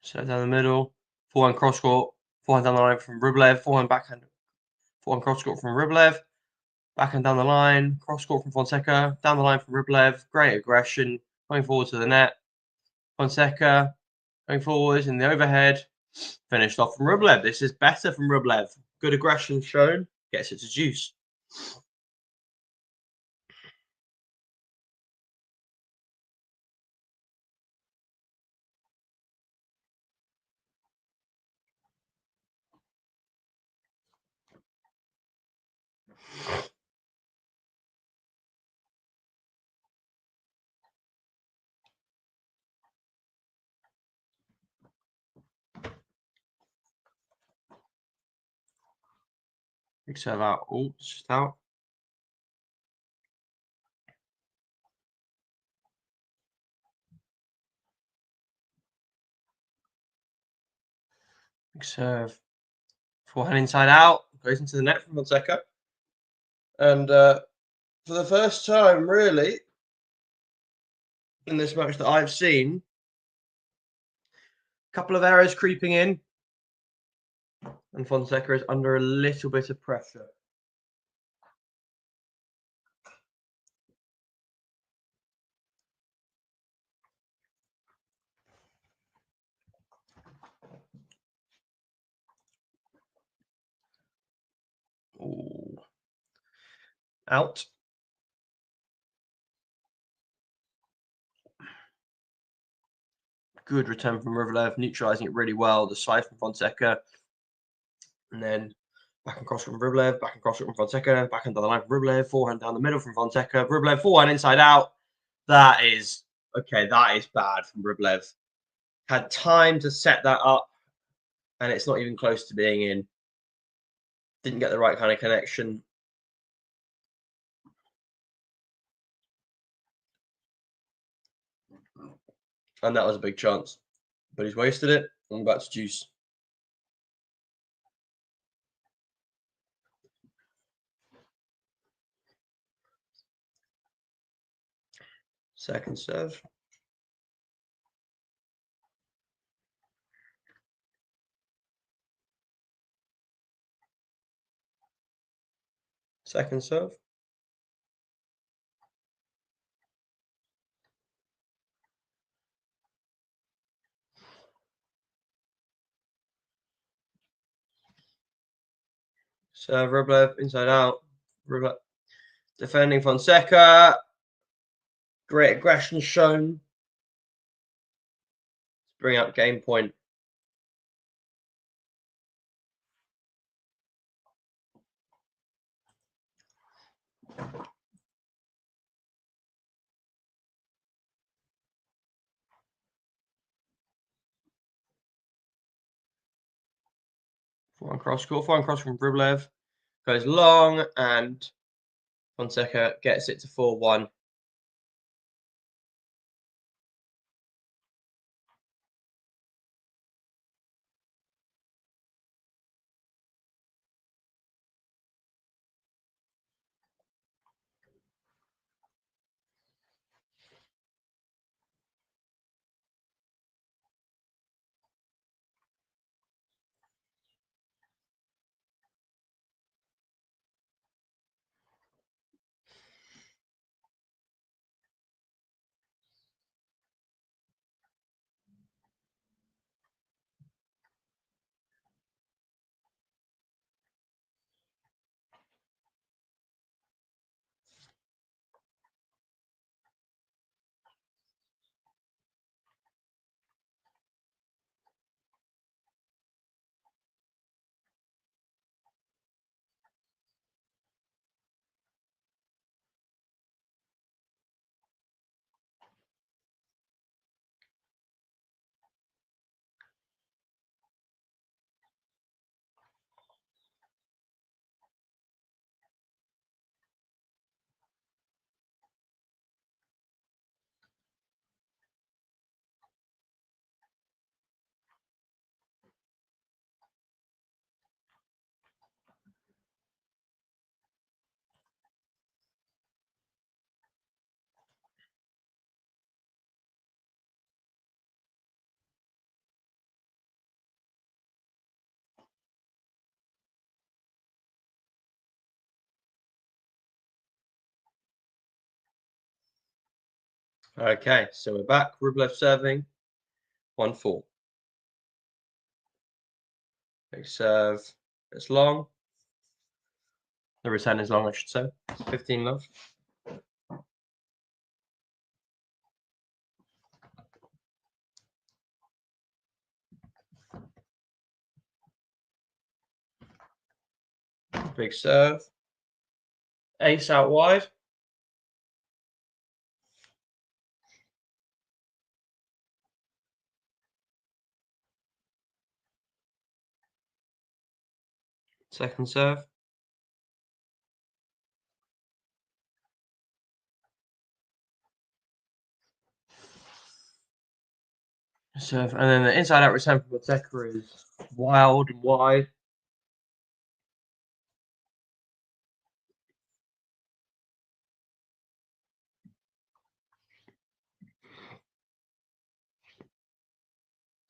So down the middle, forehand cross court, forehand down the line from RUBLEV, forehand backhand, forehand cross court from RUBLEV, backhand down the line, cross court from FONSECA, down the line from RUBLEV, great aggression, going forward to the net. FONSECA going forward in the overhead, finished off from RUBLEV. This is better from RUBLEV. Good aggression shown, gets it to deuce. Big serve out. Oh, it's just out. Big serve. Forehand inside out. Goes into the net from FONSECA. And for the first time, really, in this match that I've seen, a couple of errors creeping in. And FONSECA is under a little bit of pressure. Ooh. Out. Good return from RUBLEV, neutralizing it really well. The side from FONSECA. And then back and cross from RUBLEV, back and cross from FONSECA, back down the line from RUBLEV, forehand down the middle from FONSECA, RUBLEV forehand inside out. That is okay. That is bad from RUBLEV. Had time to set that up, and it's not even close to being in. Didn't get the right kind of connection. And that was a big chance. But he's wasted it. I'm back to deuce. Second serve. Second serve. Serve RUBLEV inside out. RUBLEV defending FONSECA. Great aggression shown. Let's bring up game point. Forehand cross court, forehand cross from RUBLEV. Goes long, and FONSECA gets it to 4-1. Okay, so we're back. Rublev serving 1-4. Big serve. It's long. The return is long, I should say. 15 love. Big serve. Ace out wide. Second serve. Serve. And then the inside out return from Fonseca is wild and wide.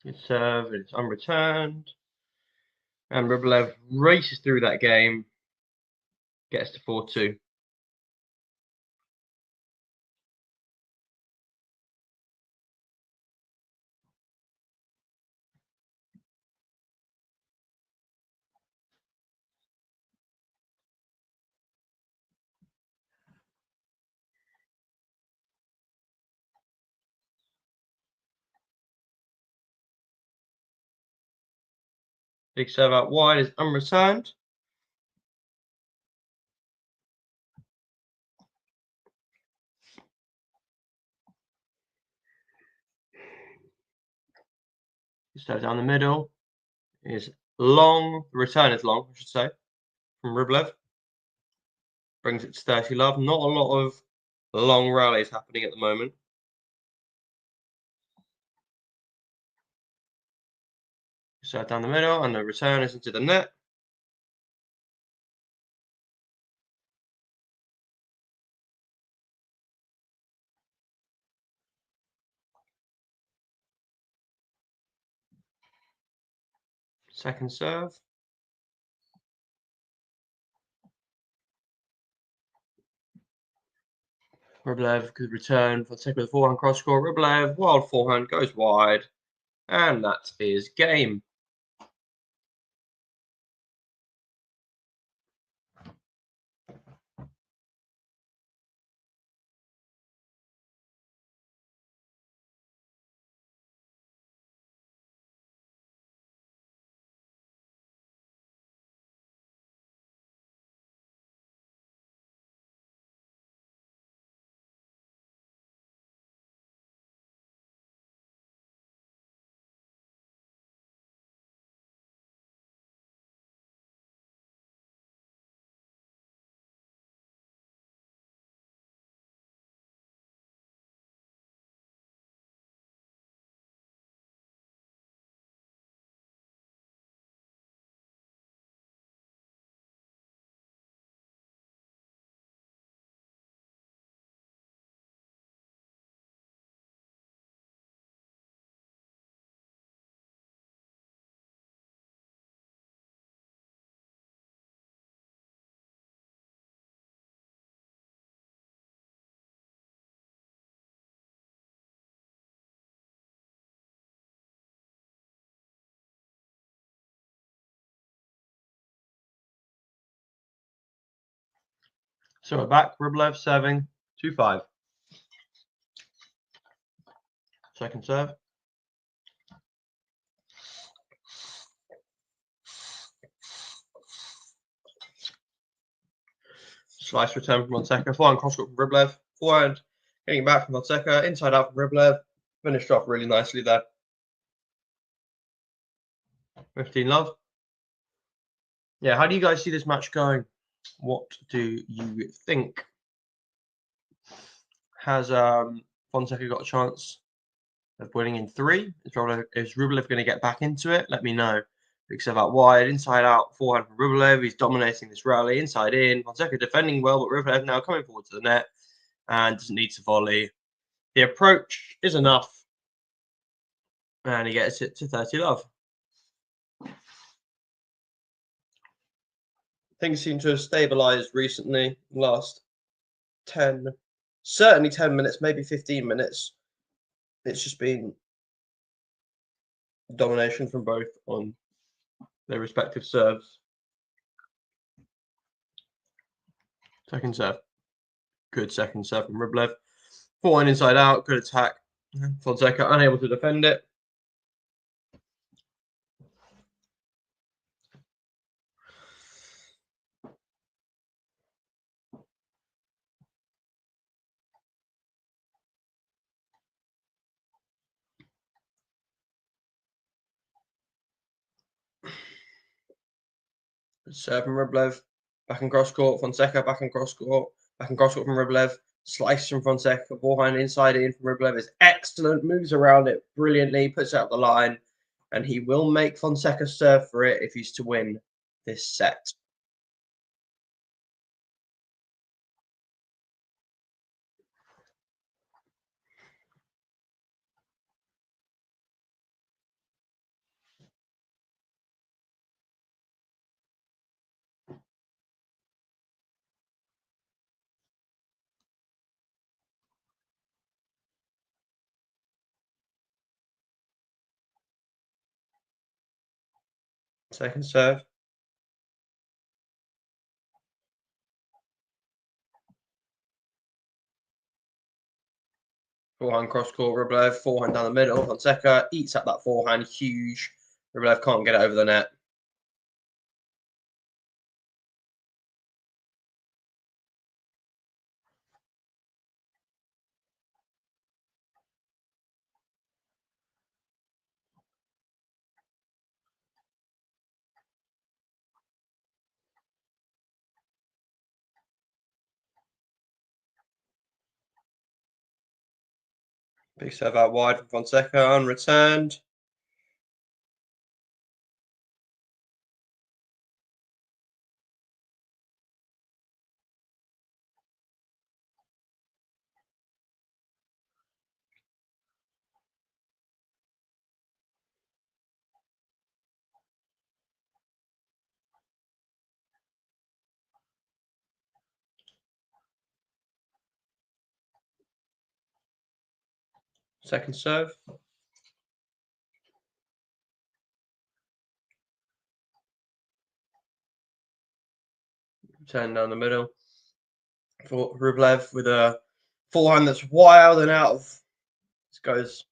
Good serve. It's unreturned. And Rublev races through that game. Gets to 4-2. Big serve out wide is unreturned. Serve down the middle is long. The return is long, I should say, from Rublev. Brings it to 30 love. Not a lot of long rallies happening at the moment. Serve down the middle, and the return is into the net. Second serve. Rublev could return for the second with forehand cross score. Rublev, wild forehand, goes wide. And that is game. So we're back. Rublev serving 2-5. Second serve. Slice return from Fonseca. Forehand cross court from Rublev. Forehand getting back from Fonseca. Inside out from Rublev. Finished off really nicely there. 15 love. Yeah, how do you guys see this match going? What do you think? Has Fonseca got a chance of winning in 3? Is Rublev going to get back into it? Let me know. Big serve out wide, inside out, forehand from Rublev. He's dominating this rally, inside in. Fonseca defending well, but Rublev now coming forward to the net and doesn't need to volley. The approach is enough, and he gets it to 30 love. Things seem to have stabilized recently, last 10 certainly 10 minutes, maybe 15 minutes. It's just been domination from both on their respective serves. Second serve. Good second serve from Rublev. Forehand inside out. Good attack. Fonseca unable to defend it. Serve from Rublev. Back and cross court. Fonseca back and cross court. Back and cross court from Rublev. Slice from Fonseca. Forehand inside in from Rublev is excellent. Moves around it brilliantly. Puts it up the line. And he will make Fonseca serve for it if he's to win this set. Second serve. Forehand cross court, Rublev, forehand down the middle. Fonseca eats up that forehand, huge. Rublev can't get it over the net. Big serve out wide from Fonseca, unreturned. Second serve. Turn down the middle. For Rublev with a forehand that's wild and out of. This goes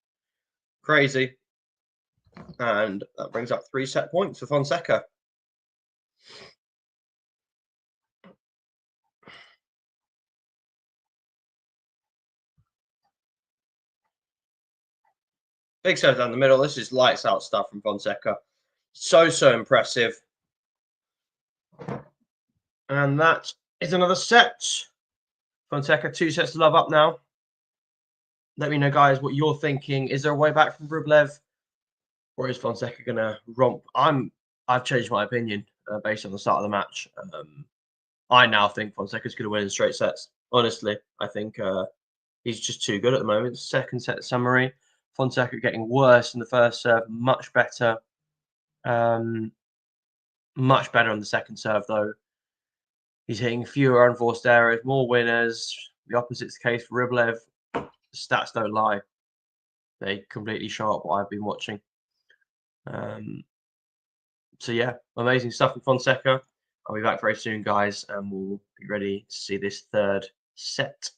crazy. And that brings up 3 set points for Fonseca. Big serve down the middle. This is lights out stuff from Fonseca. So impressive. And that is another set. Fonseca 2 sets to love up now. Let me know, guys, what you're thinking. Is there a way back from Rublev? Or is Fonseca going to romp? I've changed my opinion based on the start of the match. I now think Fonseca's going to win in straight sets. Honestly, I think he's just too good at the moment. Second set summary. Fonseca getting worse in the first serve. Much better. Much better on the second serve, though. He's hitting fewer unforced errors, more winners. The opposite's the case for Rublev. The stats don't lie. They completely show up what I've been watching. So yeah, amazing stuff from Fonseca. I'll be back very soon, guys, and we'll be ready to see this third set.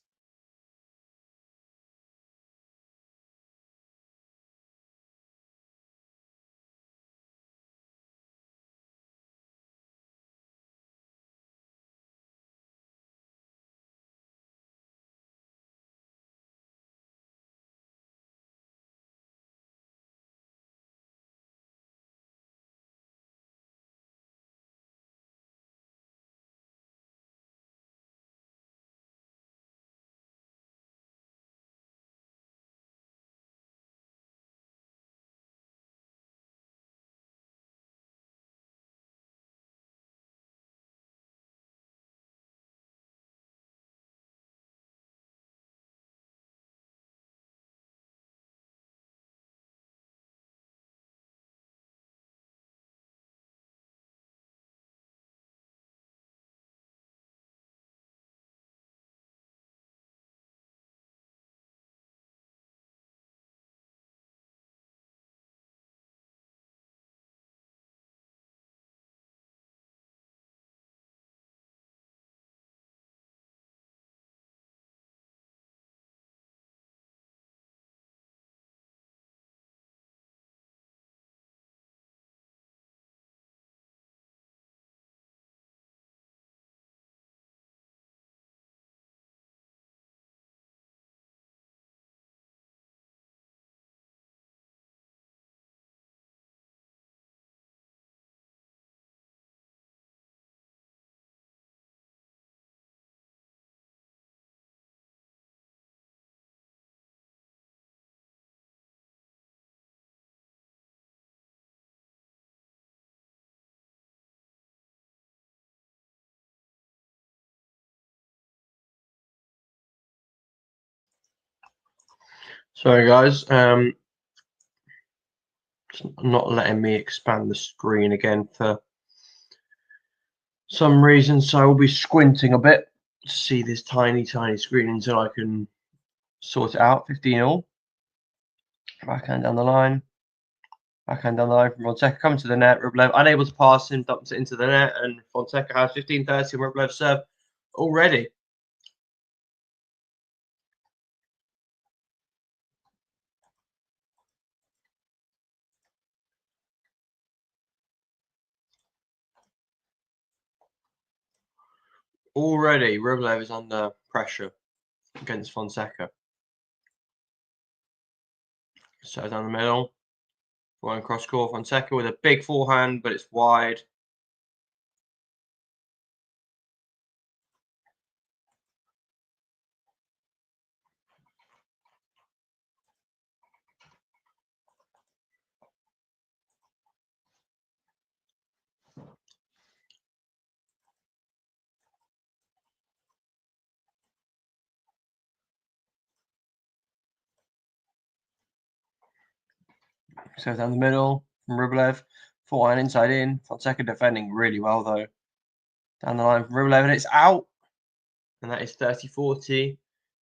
Sorry guys, it's not letting me expand the screen again for some reason, so I will be squinting a bit to see this tiny screen until I can sort it out. 15 all. Backhand down the line. Backhand down the line from Fonseca, coming to the net. Rublev unable to pass him, dumps it into the net, and Fonseca has 15-30 on Rublev serve already. Already, Rublev is under pressure against Fonseca. So down the middle, going cross court, Fonseca with a big forehand, but it's wide. So down the middle from Rublev, forehand inside in. Fonseca defending really well though. Down the line from Rublev, and it's out. And that is 30-40.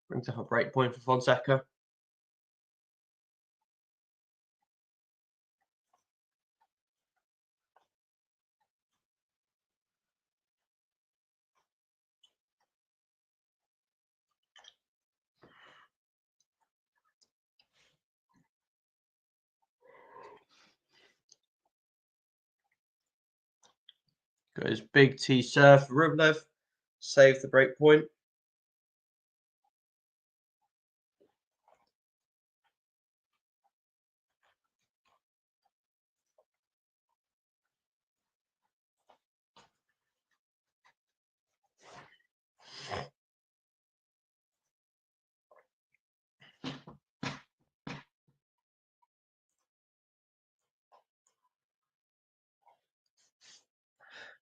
Brings up a break point for Fonseca. Goes big T serve for Rublev. Save the break point.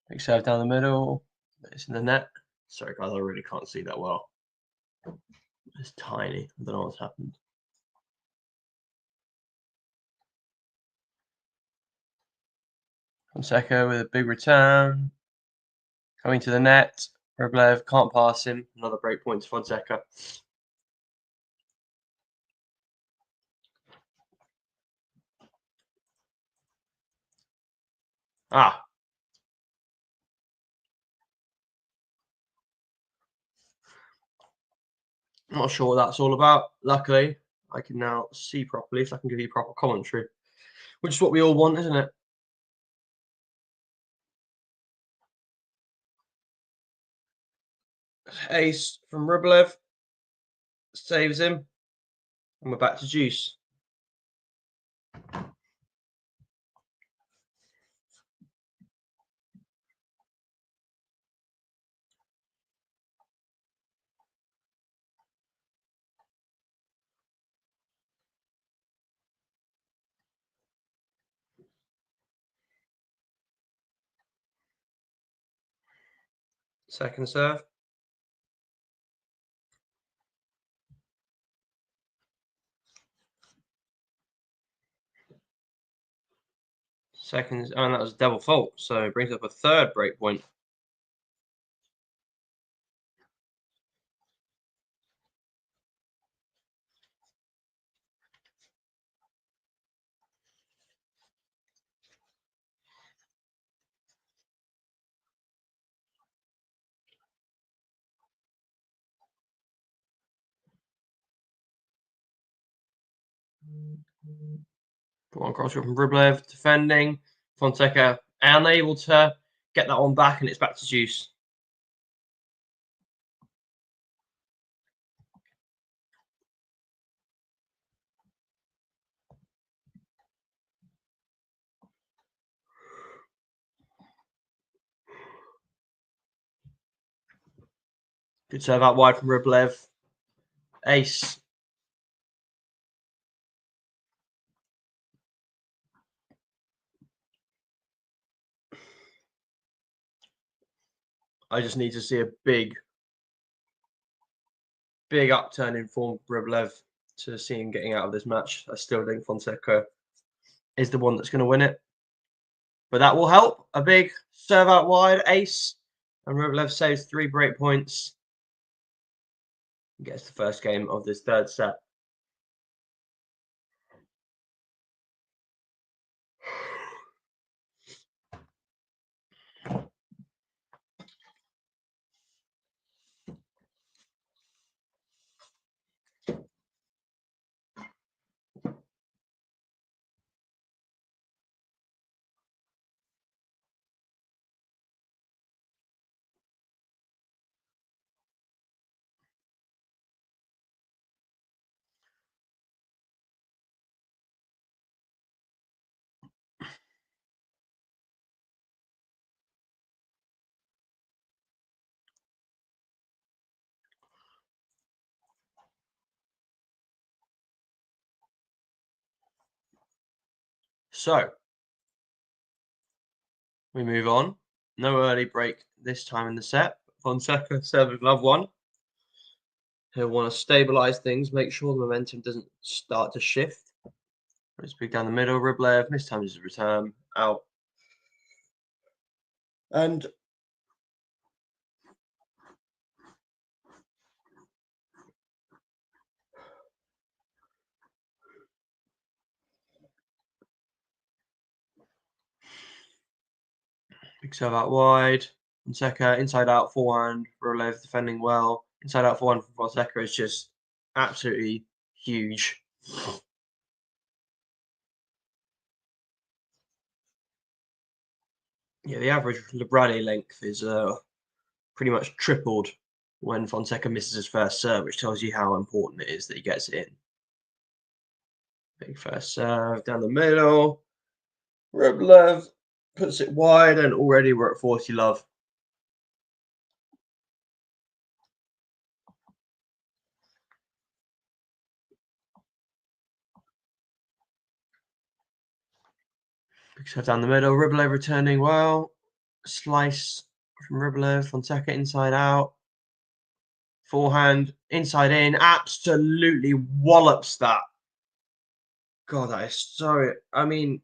Big serve down the middle. It's in the net. Sorry guys, I really can't see that well. It's tiny. I don't know what's happened. Fonseca with a big return. Coming to the net. Rublev can't pass him. Another break point to Fonseca. Ah. I'm not sure what that's all about. Luckily, I can now see properly, so I can give you proper commentary, which is what we all want, isn't it? Ace from Rublev saves him, and we're back to juice. Second serve. Second, and that was a double fault, so it brings up a third break point. One cross from Rublev defending. Fonseca unable to get that one back, and it's back to juice. Good serve out wide from Rublev. Ace. I just need to see a big upturn in form for Rublev to see him getting out of this match. I still think Fonseca is the one that's going to win it. But that will help. A big serve out wide, ace. And Rublev saves 3 break points. Gets the first game of this third set. So, we move on. No early break this time in the set. Fonseca serving love 1. He'll want to stabilize things, make sure the momentum doesn't start to shift. Let's big down the middle. Rublev mistimes his return out. And big serve out wide. Fonseca inside out forehand. Rublev defending well. Inside out forehand from Fonseca is just absolutely huge. Yeah, the average Librani length is pretty much tripled when Fonseca misses his first serve, which tells you how important it is that he gets it in. Big first serve down the middle. Rublev puts it wide, and already we're at 40 love. Big serve down the middle. Rublev returning well. Slice from Rublev. Fonseca inside out. Forehand inside in. Absolutely wallops that. God, that is so. I mean,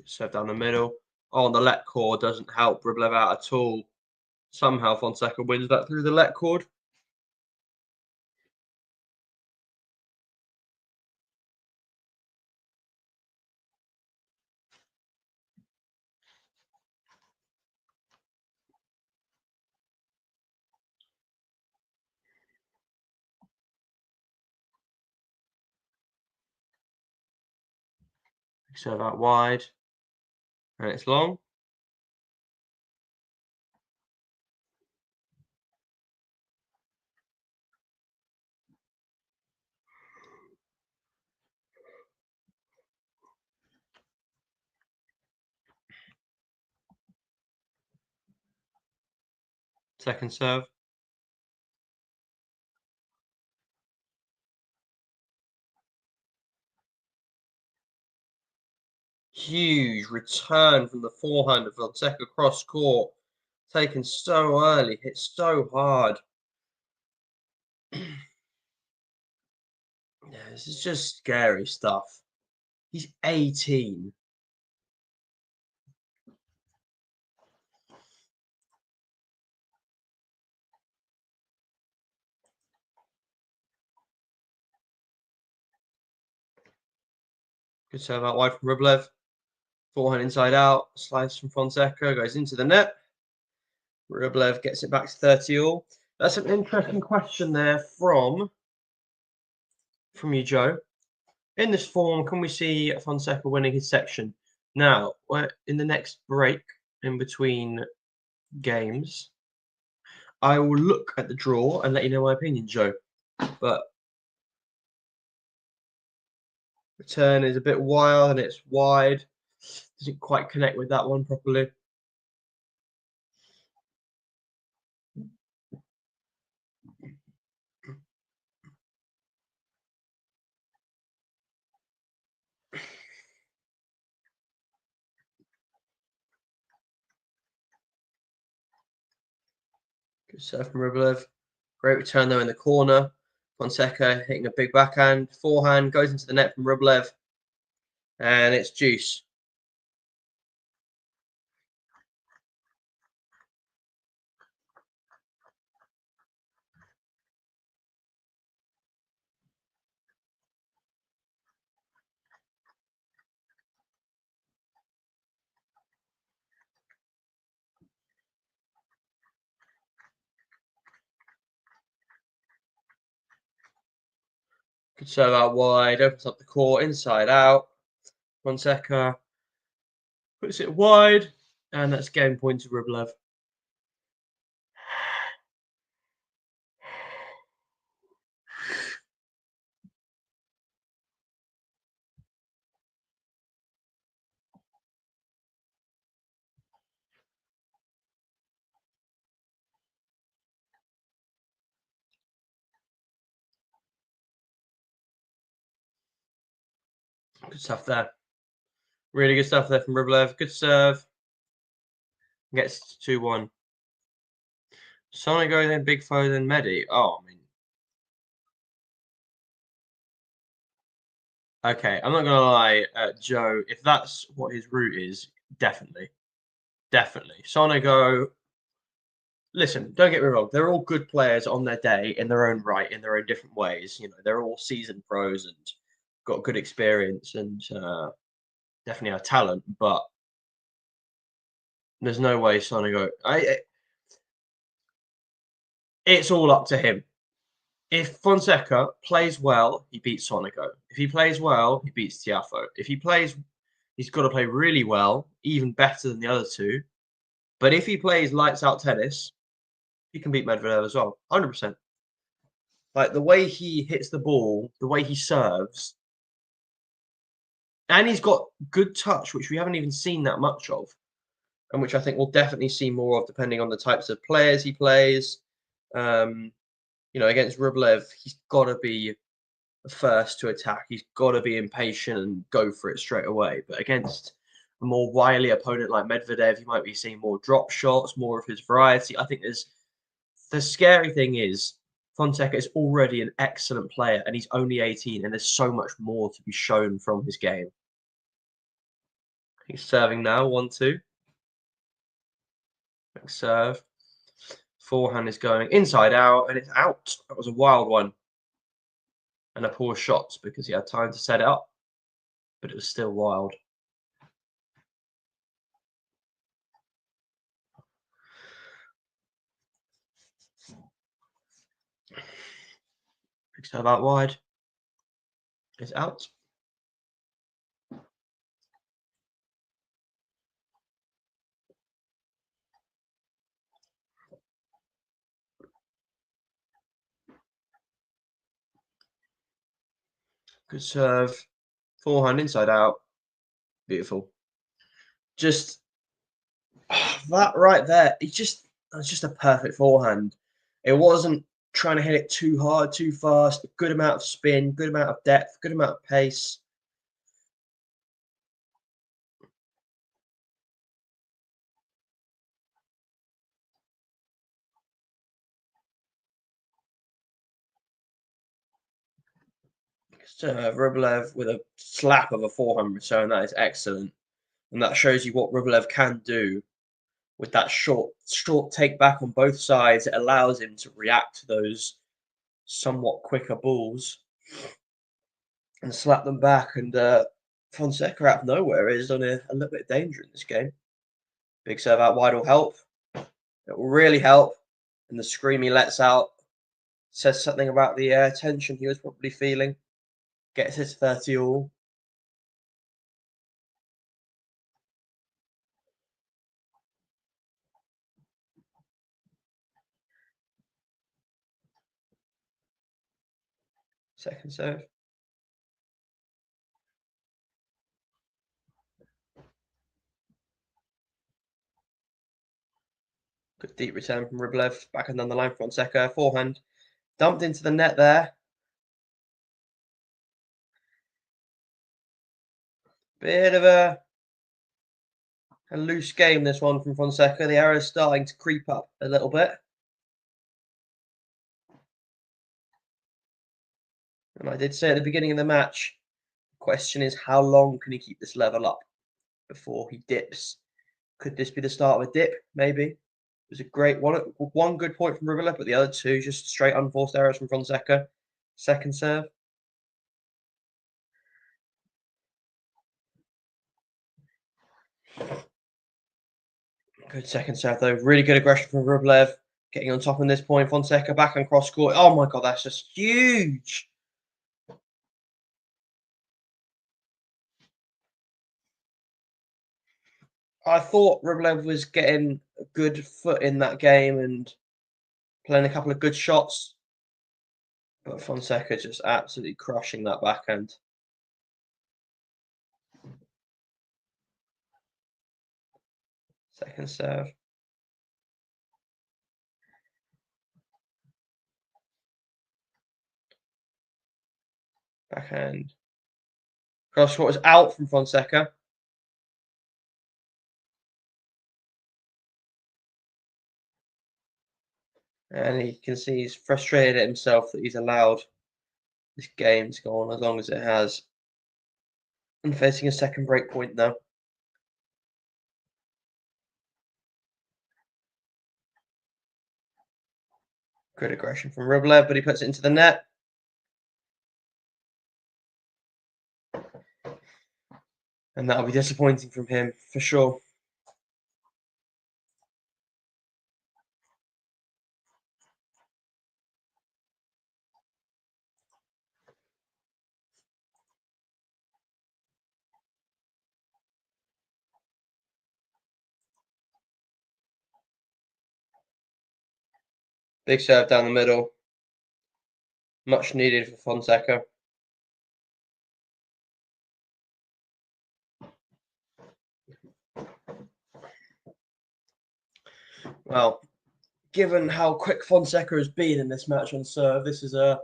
serve down the middle. Oh, and the let cord doesn't help Rublev out at all. Somehow Fonseca wins that through the let cord. Serve out wide. And it's long. Second serve. Huge return from the forehand of Fonseca cross court. Taken so early, hit so hard. Yeah, this is just scary stuff. He's 18. Good serve out wide from Rublev. Forehand inside out. Slice from Fonseca. Goes into the net. Rublev gets it back to 30 all. That's an interesting question there from you, Joe. In this form, can we see Fonseca winning his section? Now, we're in the next break in between games. I will look at the draw and let you know my opinion, Joe. But return is a bit wild and it's wide. Doesn't quite connect with that one properly. Good serve from Rublev. Great return though in the corner. Fonseca hitting a big backhand. Forehand goes into the net from Rublev. And it's deuce. Good serve out wide. Opens up the court inside out. Fonseca puts it wide. And that's game point to Rublev. Good stuff there. Really good stuff there from Rublev. Good serve. Gets 2-1. Sonego, then Big Foe, then Medi. Oh, I mean. Okay, I'm not going to lie, Joe. If that's what his route is, definitely. Definitely. Sonego. Listen, don't get me wrong. They're all good players on their day in their own right, in their own different ways. You know, they're all seasoned pros and got good experience and definitely have talent. But there's no way Sonego. It's all up to him. If Fonseca plays well, he beats Sonego. If he plays well, he beats Tiafo. If he plays, he's got to play really well, even better than the other two. But if he plays lights out tennis, he can beat Medvedev as well, 100%. Like the way he hits the ball, the way he serves, and he's got good touch, which we haven't even seen that much of, and which I think we'll definitely see more of depending on the types of players he plays. You know, against Rublev, he's got to be the first to attack. He's got to be impatient and go for it straight away. But against a more wily opponent like Medvedev, you might be seeing more drop shots, more of his variety. I think the scary thing is Fonseca is already an excellent player and he's only 18 and there's so much more to be shown from his game. He's serving now, 1-2. Next serve. Forehand is going inside out and it's out. That was a wild one. And a poor shot because he had time to set it up. But it was still wild. Big serve out wide. It's out. Good serve. Forehand inside out. Beautiful. Just that right there. It's just a perfect forehand. It wasn't trying to hit it too hard, too fast. A good amount of spin, good amount of depth, good amount of pace. Rublev with a slap of a forehand return. That is excellent. And that shows you what Rublev can do with that short take back on both sides. It allows him to react to those somewhat quicker balls and slap them back. And Fonseca out of nowhere is on a little bit of danger in this game. Big serve out wide will help. It will really help. And the scream he lets out says something about the tension he was probably feeling. Gets his 30 all. Second serve. Good deep return from RUBLEV. Backhand down the line from FONSECA. Forehand. Dumped into the net there. Bit of a loose game, this one from FONSECA. The error's starting to creep up a little bit. And I did say at the beginning of the match, the question is how long can he keep this level up before he dips? Could this be the start of a dip? Maybe. It was a great one good point from RUBLEV, but the other two just straight unforced errors from FONSECA. Second serve. Good second serve though. Really good aggression from RUBLEV. Getting on top on this point. FONSECA back on cross court. Oh my god, that's just huge. I thought RUBLEV was getting a good foot in that game and playing a couple of good shots. But FONSECA just absolutely crushing that backhand. Second serve. Backhand. Cross court is out from FONSECA. And he can see he's frustrated at himself that he's allowed this game to go on as long as it has. And facing a second break point now. Good aggression from RUBLEV, but he puts it into the net. And that'll be disappointing from him, for sure. Big serve down the middle. Much needed for FONSECA. Well, given how quick FONSECA has been in this match on serve, this is a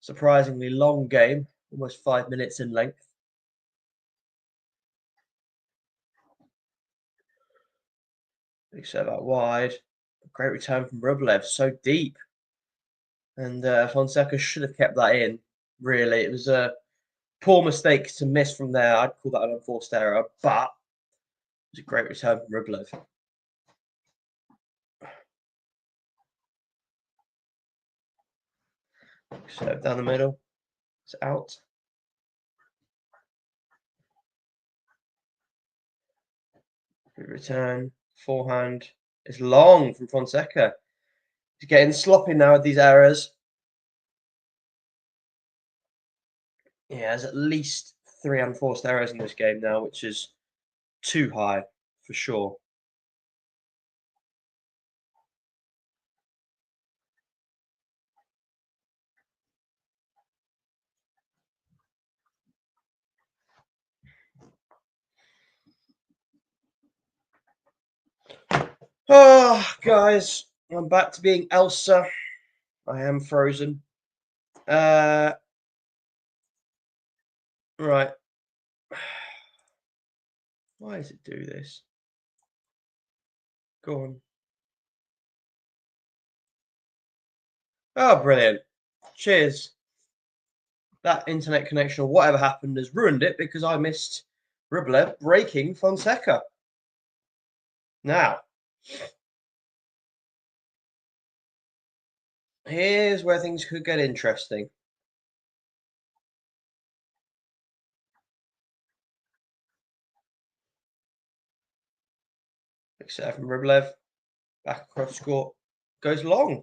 surprisingly long game, almost 5 minutes in length. Big serve out wide. Great return from RUBLEV, so deep. And FONSECA should have kept that in, really. It was a poor mistake to miss from there. I'd call that an unforced error, but it was a great return from RUBLEV. Serve down the middle. It's out. Good return. Forehand is long from FONSECA. He's getting sloppy now with these errors. Yeah, there's at least 3 unforced errors in this game now, which is too high for sure. Oh, guys, I'm back to being Elsa. I am frozen. Right. Why does it do this? Go on. Oh, brilliant. Cheers. That internet connection or whatever happened has ruined it because I missed RUBLEV breaking FONSECA. Now, here's where things could get interesting. Big serve from RUBLEV. Back across court. Goes long.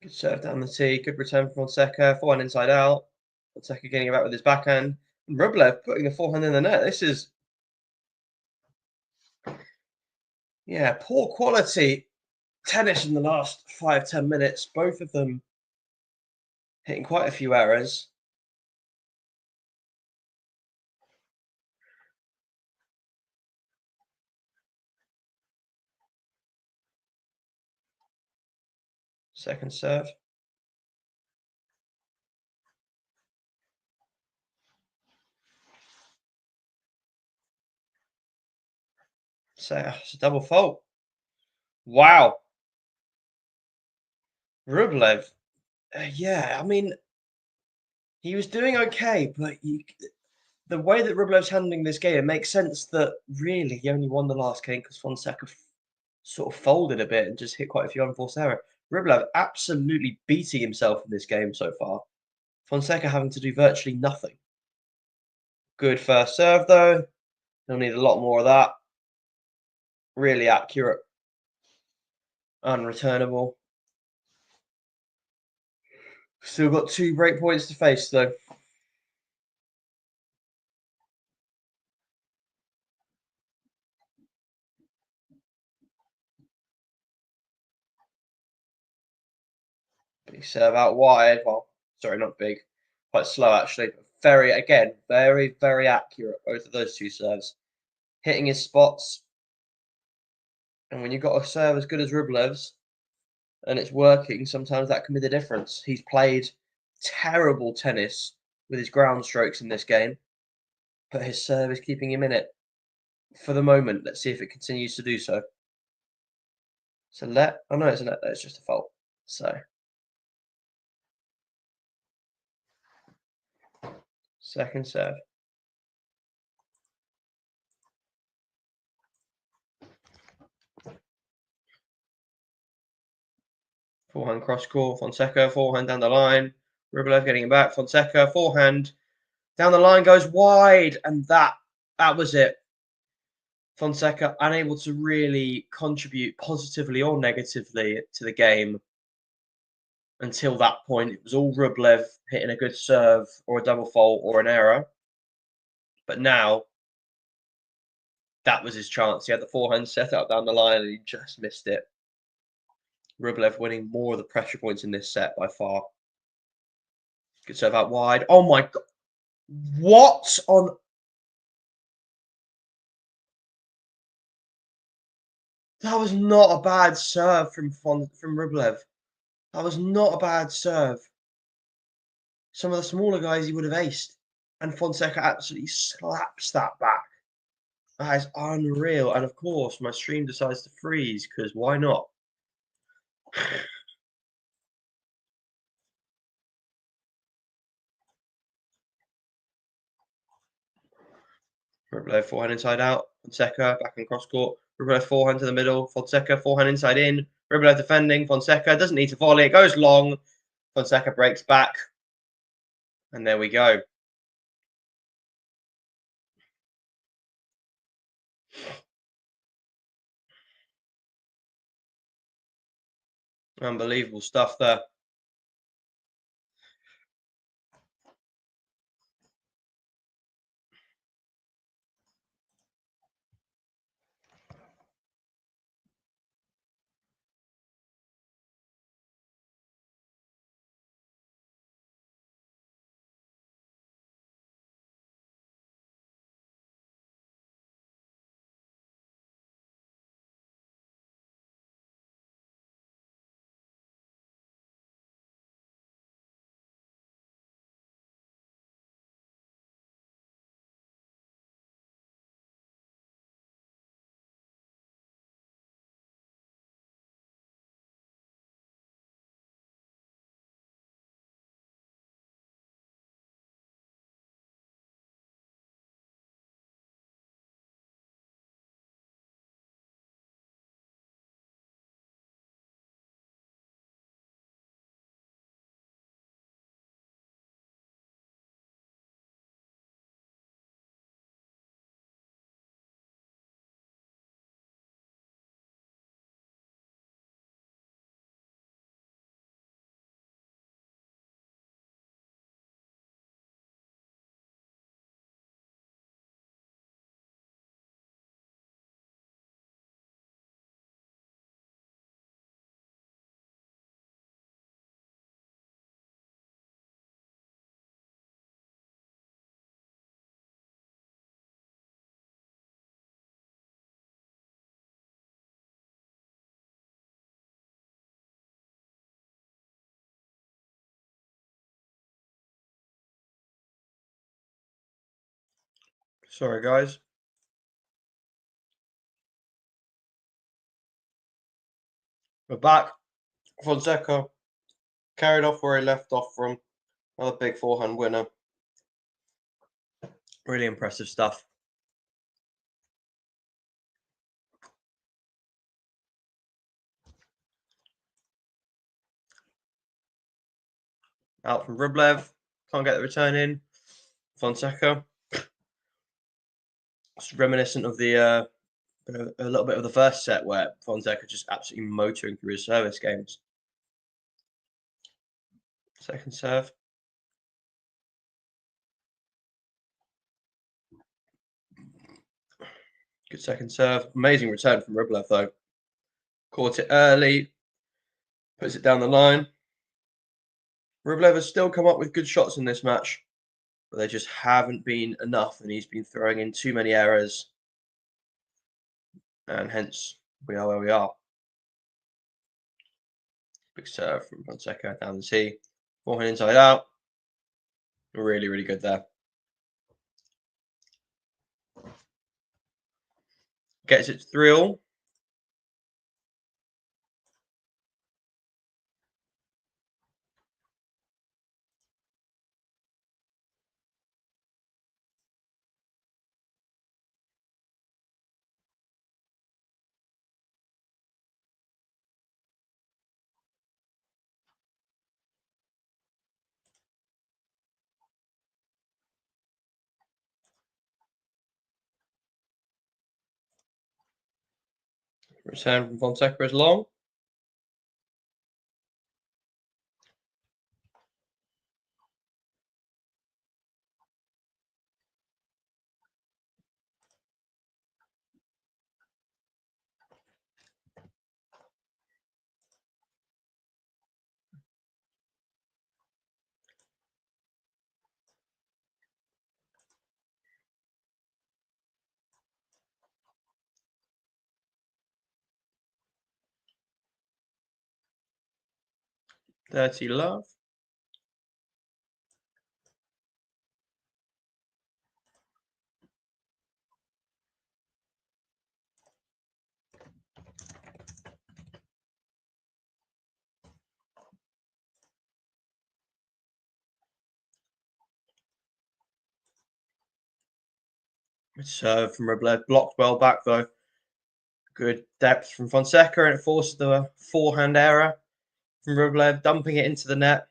Good serve down the tee. Good return from Fonseca. Forehand inside out. Fonseca getting it back with his backhand. And Rublev putting the forehand in the net. This is, yeah, poor quality tennis in the last 5-10 minutes. Both of them hitting quite a few errors. Second serve. So it's a double fault. Wow. Rublev. Yeah, I mean, he was doing okay, but the way that Rublev's handling this game, it makes sense that really he only won the last game because Fonseca sort of folded a bit and just hit quite a few unforced errors. Rublev absolutely beating himself in this game so far. Fonseca having to do virtually nothing. Good first serve though. He'll need a lot more of that. Really accurate. Unreturnable. Still got 2 break points to face though. Big serve out wide. Well, sorry, not big. Quite slow actually. Very, again, very, very accurate. Both of those 2 serves. Hitting his spots. And when you've got a serve as good as Rublev's and it's working, sometimes that can be the difference. He's played terrible tennis with his ground strokes in this game, but his serve is keeping him in it for the moment. Let's see if it continues to do so. So oh no, it's a net, it's just a fault. So second serve. Forehand cross court, Fonseca, forehand down the line. Rublev getting it back, Fonseca, forehand down the line, goes wide, and that was it. Fonseca unable to really contribute positively or negatively to the game until that point. It was all Rublev hitting a good serve or a double fault or an error. But now, that was his chance. He had the forehand set up down the line and he just missed it. Rublev winning more of the pressure points in this set by far. Good serve out wide. Oh my God. What on... That was not a bad serve from Rublev. That was not a bad serve. Some of the smaller guys he would have aced. And Fonseca absolutely slaps that back. That is unreal. And of course, my stream decides to freeze because why not? Rublev forehand inside out. Fonseca back in cross court. Rublev forehand to the middle. Fonseca forehand inside in. Rublev defending. Fonseca doesn't need to volley. It goes long. Fonseca breaks back. And there we go. Unbelievable stuff there. Sorry, guys. We're back. Fonseca carried off where he left off from. Another big forehand winner. Really impressive stuff. Out from Rublev. Can't get the return in. Fonseca. It's reminiscent of the a little bit of the first set where Fonseca just absolutely motoring through his service games. Second serve. Good second serve. Amazing return from Rublev though. Caught it early. Puts it down the line. Rublev has still come up with good shots in this match, but they just haven't been enough, and he's been throwing in too many errors, and hence we are where we are. Big serve from Fonseca down the tee. Forehand inside out. Really, really good there. Gets it 3-all. Return from Fonseca is long. Dirty love. Good serve from Rublev. Blocked well back though. Good depth from Fonseca, and it forced the forehand error from Rublev, dumping it into the net.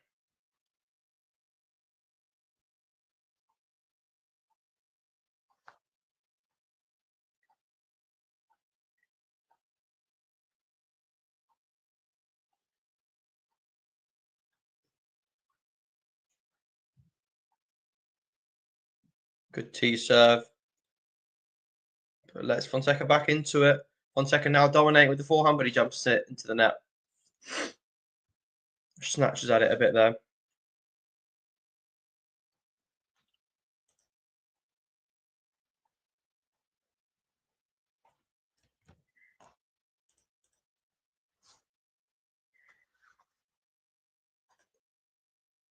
Good tee serve. But lets Fonseca back into it. Fonseca now dominating with the forehand, but he jumps it into the net. Snatches at it a bit there.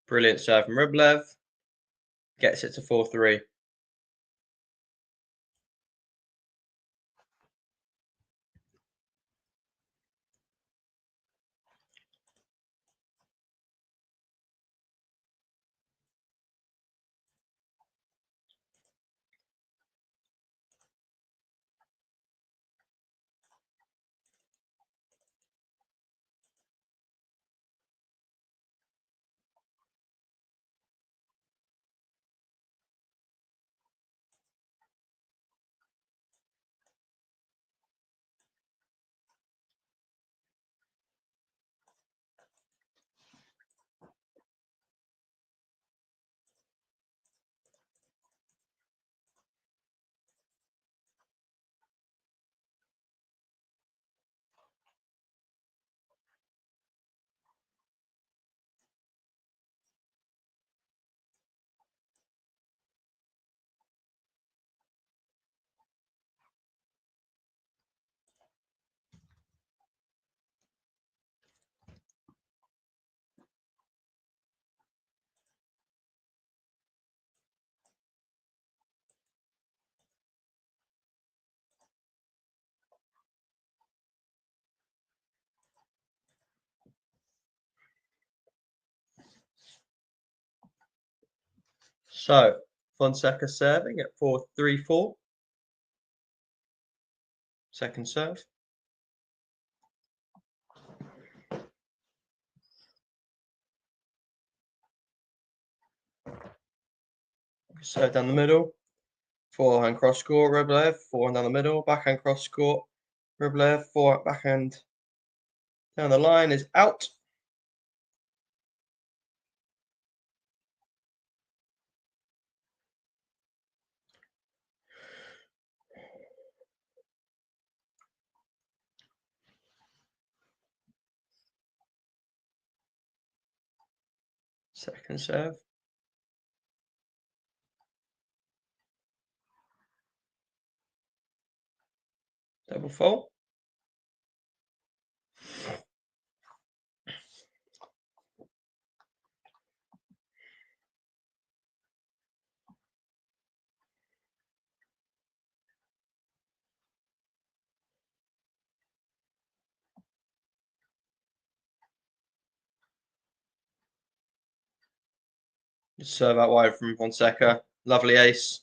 Brilliant serve from Rublev. Gets it to 4-3. So Fonseca serving at 4-3-4. Second serve. Serve down the middle. Forehand cross court, Rublev. Forehand down the middle. Backhand cross court, Rublev. Forehand backhand down the line is out. Second serve. Double fault. Serve out wide from Fonseca. Lovely ace.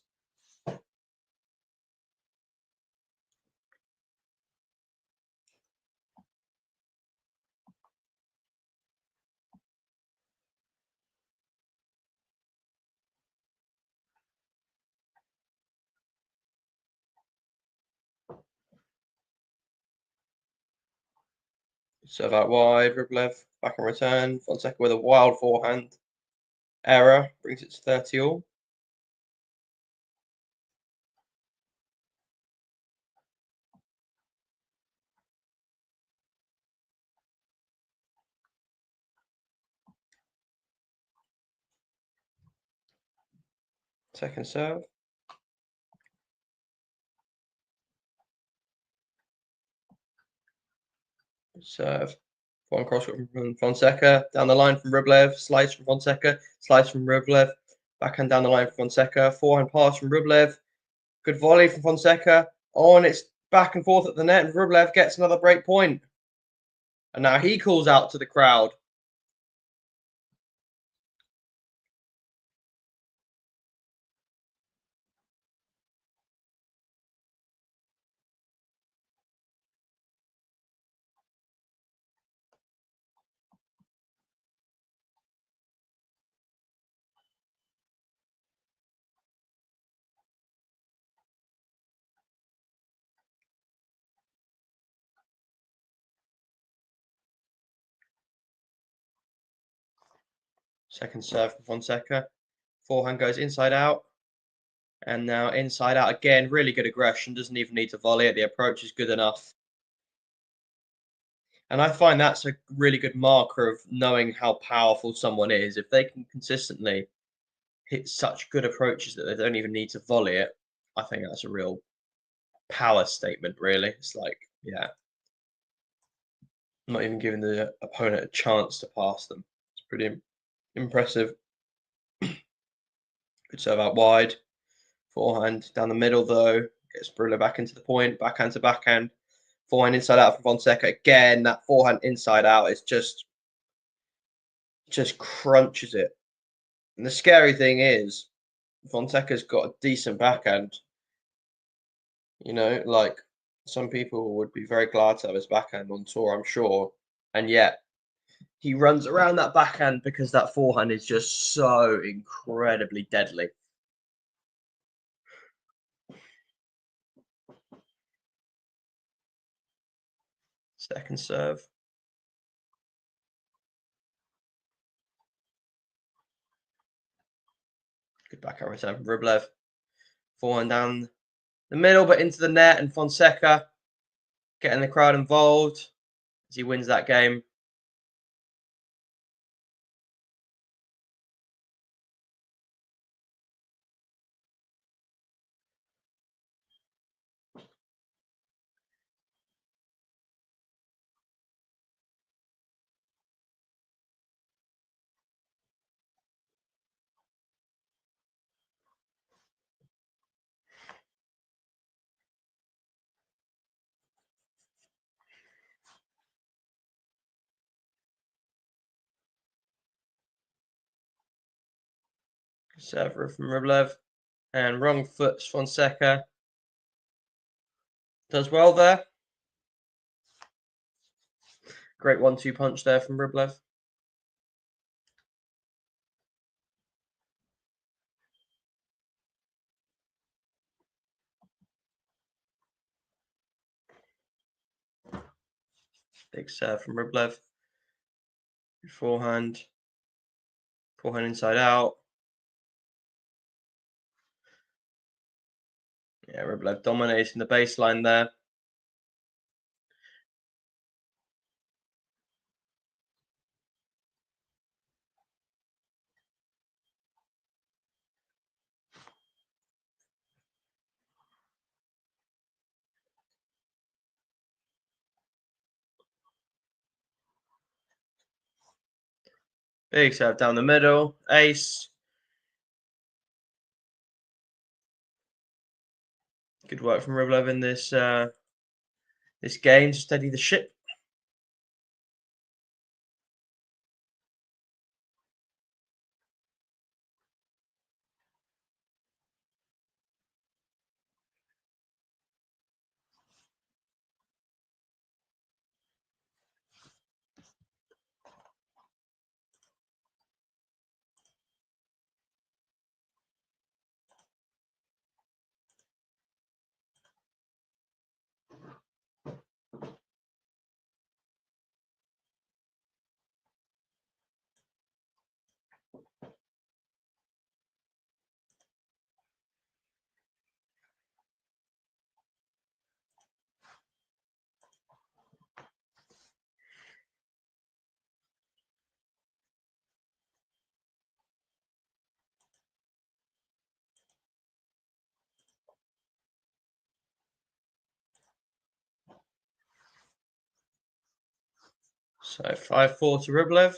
Serve out wide, Rublev back and return. Fonseca with a wild forehand. Error brings it to 30 all. Second serve. Serve. Forehand cross from Fonseca. Down the line from Rublev. Slice from Fonseca. Slice from Rublev. Backhand down the line from Fonseca. Forehand pass from Rublev. Good volley from Fonseca. Oh, and it's back and forth at the net. And Rublev gets another break point. And now he calls out to the crowd. Second serve from Fonseca. Forehand goes inside out. And now inside out again. Really good aggression. Doesn't even need to volley it. The approach is good enough. And I find that's a really good marker of knowing how powerful someone is. If they can consistently hit such good approaches that they don't even need to volley it, I think that's a real power statement, really. It's like, yeah, not even giving the opponent a chance to pass them. It's pretty impressive. Good serve out wide. Forehand down the middle, though. Gets Brilla back into the point. Backhand to backhand. Forehand inside out from Fonseca. Again, that forehand inside out is just crunches it. And the scary thing is, Fonseca's got a decent backhand. You know, like some people would be very glad to have his backhand on tour, I'm sure. And yet, he runs around that backhand because that forehand is just so incredibly deadly. Second serve. Good backhand return from Rublev. Forehand down the middle, but into the net, and Fonseca getting the crowd involved as he wins that game. Server from Rublev. And wrong foot, Fonseca. Does well there. Great 1-2 punch there from Rublev. Big serve from Rublev. Forehand. Forehand inside out. Yeah, Rublev dominating the baseline there. Big serve down the middle. Ace. Good work from Rublev in this this game to steady the ship. So 5-4 to Rublev.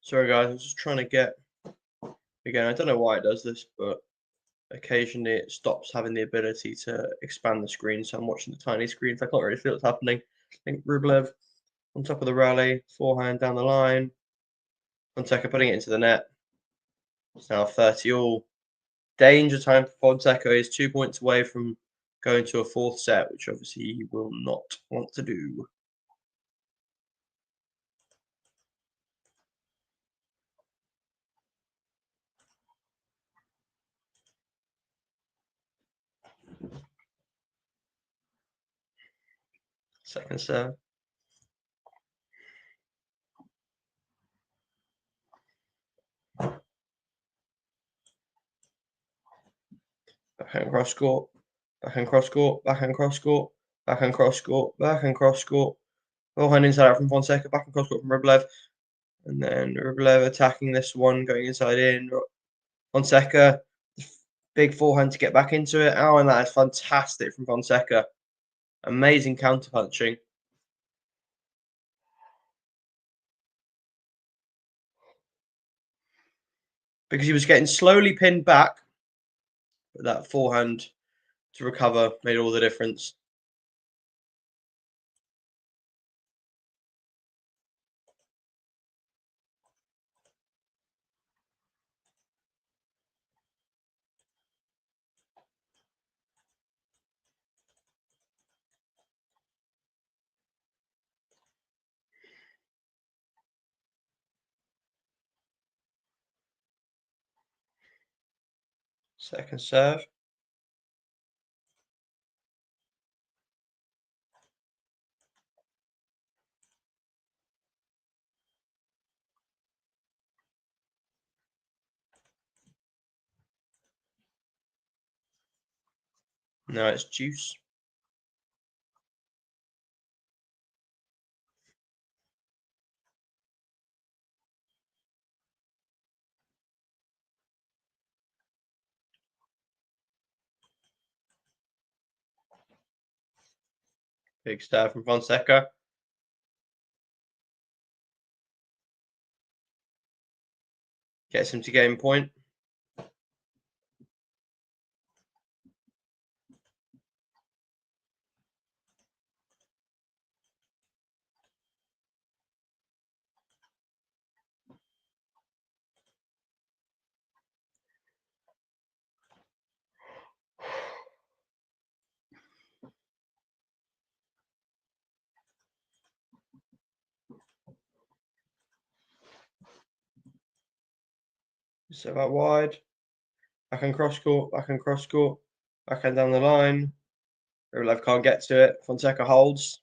Sorry guys, I'm just trying to get, again, I don't know why it does this, but occasionally it stops having the ability to expand the screen, so I'm watching the tiny screen, so I can't really see what's happening. I think Rublev on top of the rally, forehand down the line. Fonseca putting it into the net. It's now 30 all. Danger time for Fonseca is 2 points away from going to a fourth set, which obviously he will not want to do. Second serve. Backhand cross court. Backhand cross court. Backhand cross court. Backhand cross court. Backhand cross court. Forehand inside out from Fonseca. Backhand cross court from Rublev. And then Rublev attacking this one, going inside in. Fonseca, big forehand to get back into it. Oh, and that is fantastic from Fonseca. Amazing counter punching. Because he was getting slowly pinned back, but that forehand to recover made all the difference. Second serve. Now it's juice. Big stab from Fonseca. Gets him to game point. Serve out wide. Backhand cross court. Backhand cross court. Backhand down the line. Rublev can't get to it. Fonseca holds.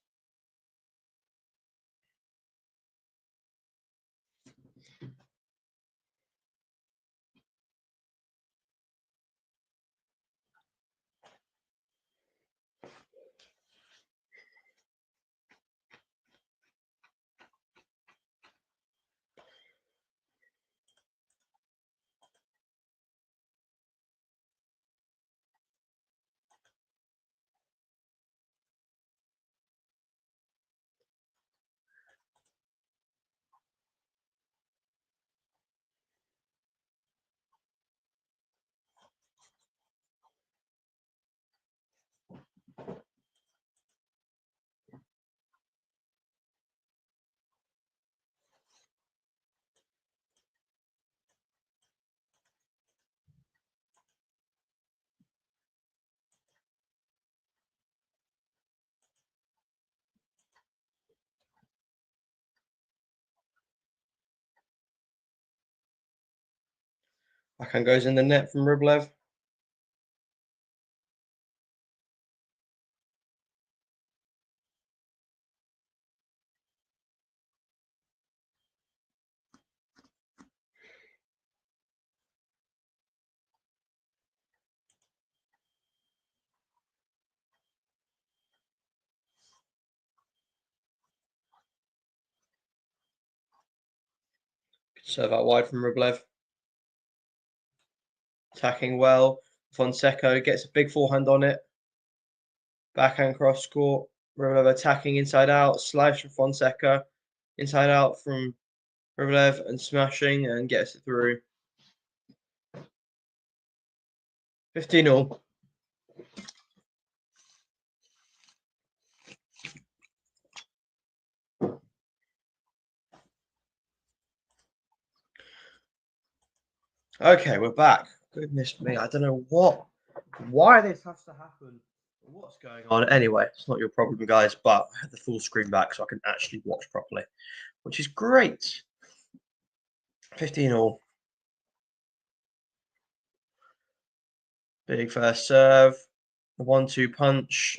Backhand goes in the net from Rublev. Serve out wide from Rublev. Attacking well. Fonseca gets a big forehand on it. Backhand cross court. Rublev attacking inside out. Slice from Fonseca. Inside out from Rublev and smashing and gets it through. 15-all. Okay, we're back. Goodness me, I don't know why this has to happen. What's going on? Anyway, it's not your problem, guys, but I had the full screen back so I can actually watch properly, which is great. 15-all. Big first serve. The 1-2 punch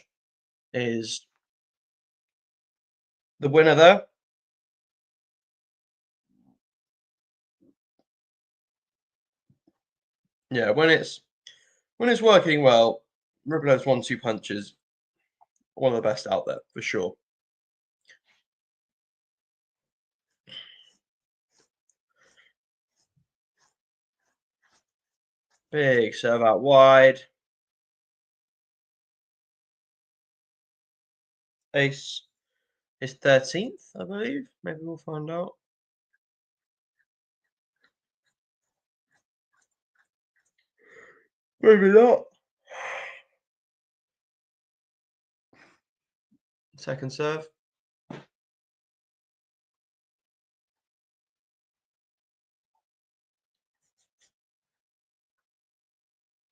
is the winner there. Yeah, when it's working well, Rublev's 1-2 punches one of the best out there for sure. Big serve out wide. Ace is 13th, I believe. Maybe we'll find out. Maybe not. Second serve.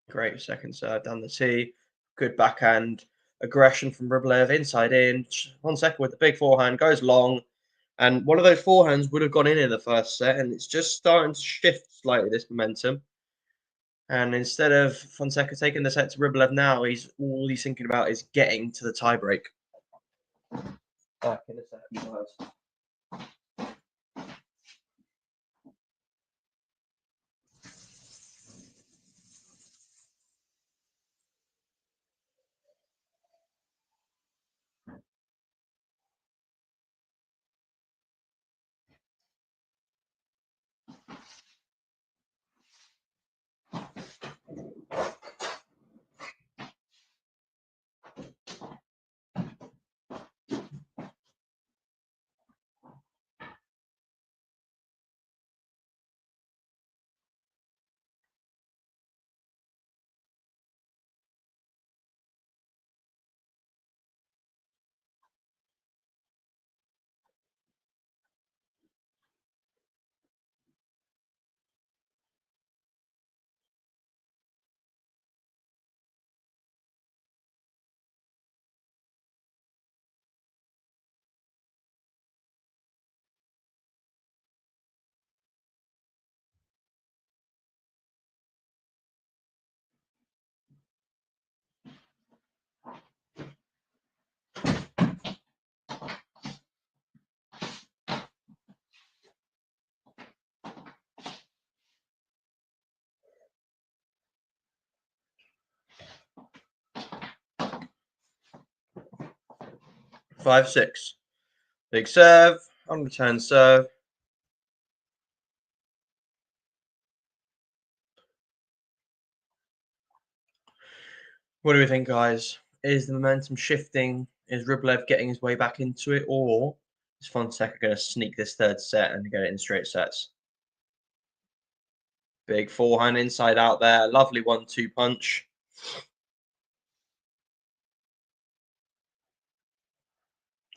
Great second serve down the tee. Good backhand aggression from Rublev, inside in. FONSECA with the big forehand, goes long. And one of those forehands would have gone in the first set, and it's just starting to shift slightly, this momentum. And instead of FONSECA taking the set to Rublev now, all he's thinking about is getting to the tiebreak. Back in a second, guys. 5-6. Big serve, on return serve. What do we think, guys? Is the momentum shifting? Is Rublev getting his way back into it? Or is FONSECA going to sneak this third set and get it in straight sets? Big forehand inside out there. Lovely 1-2 punch.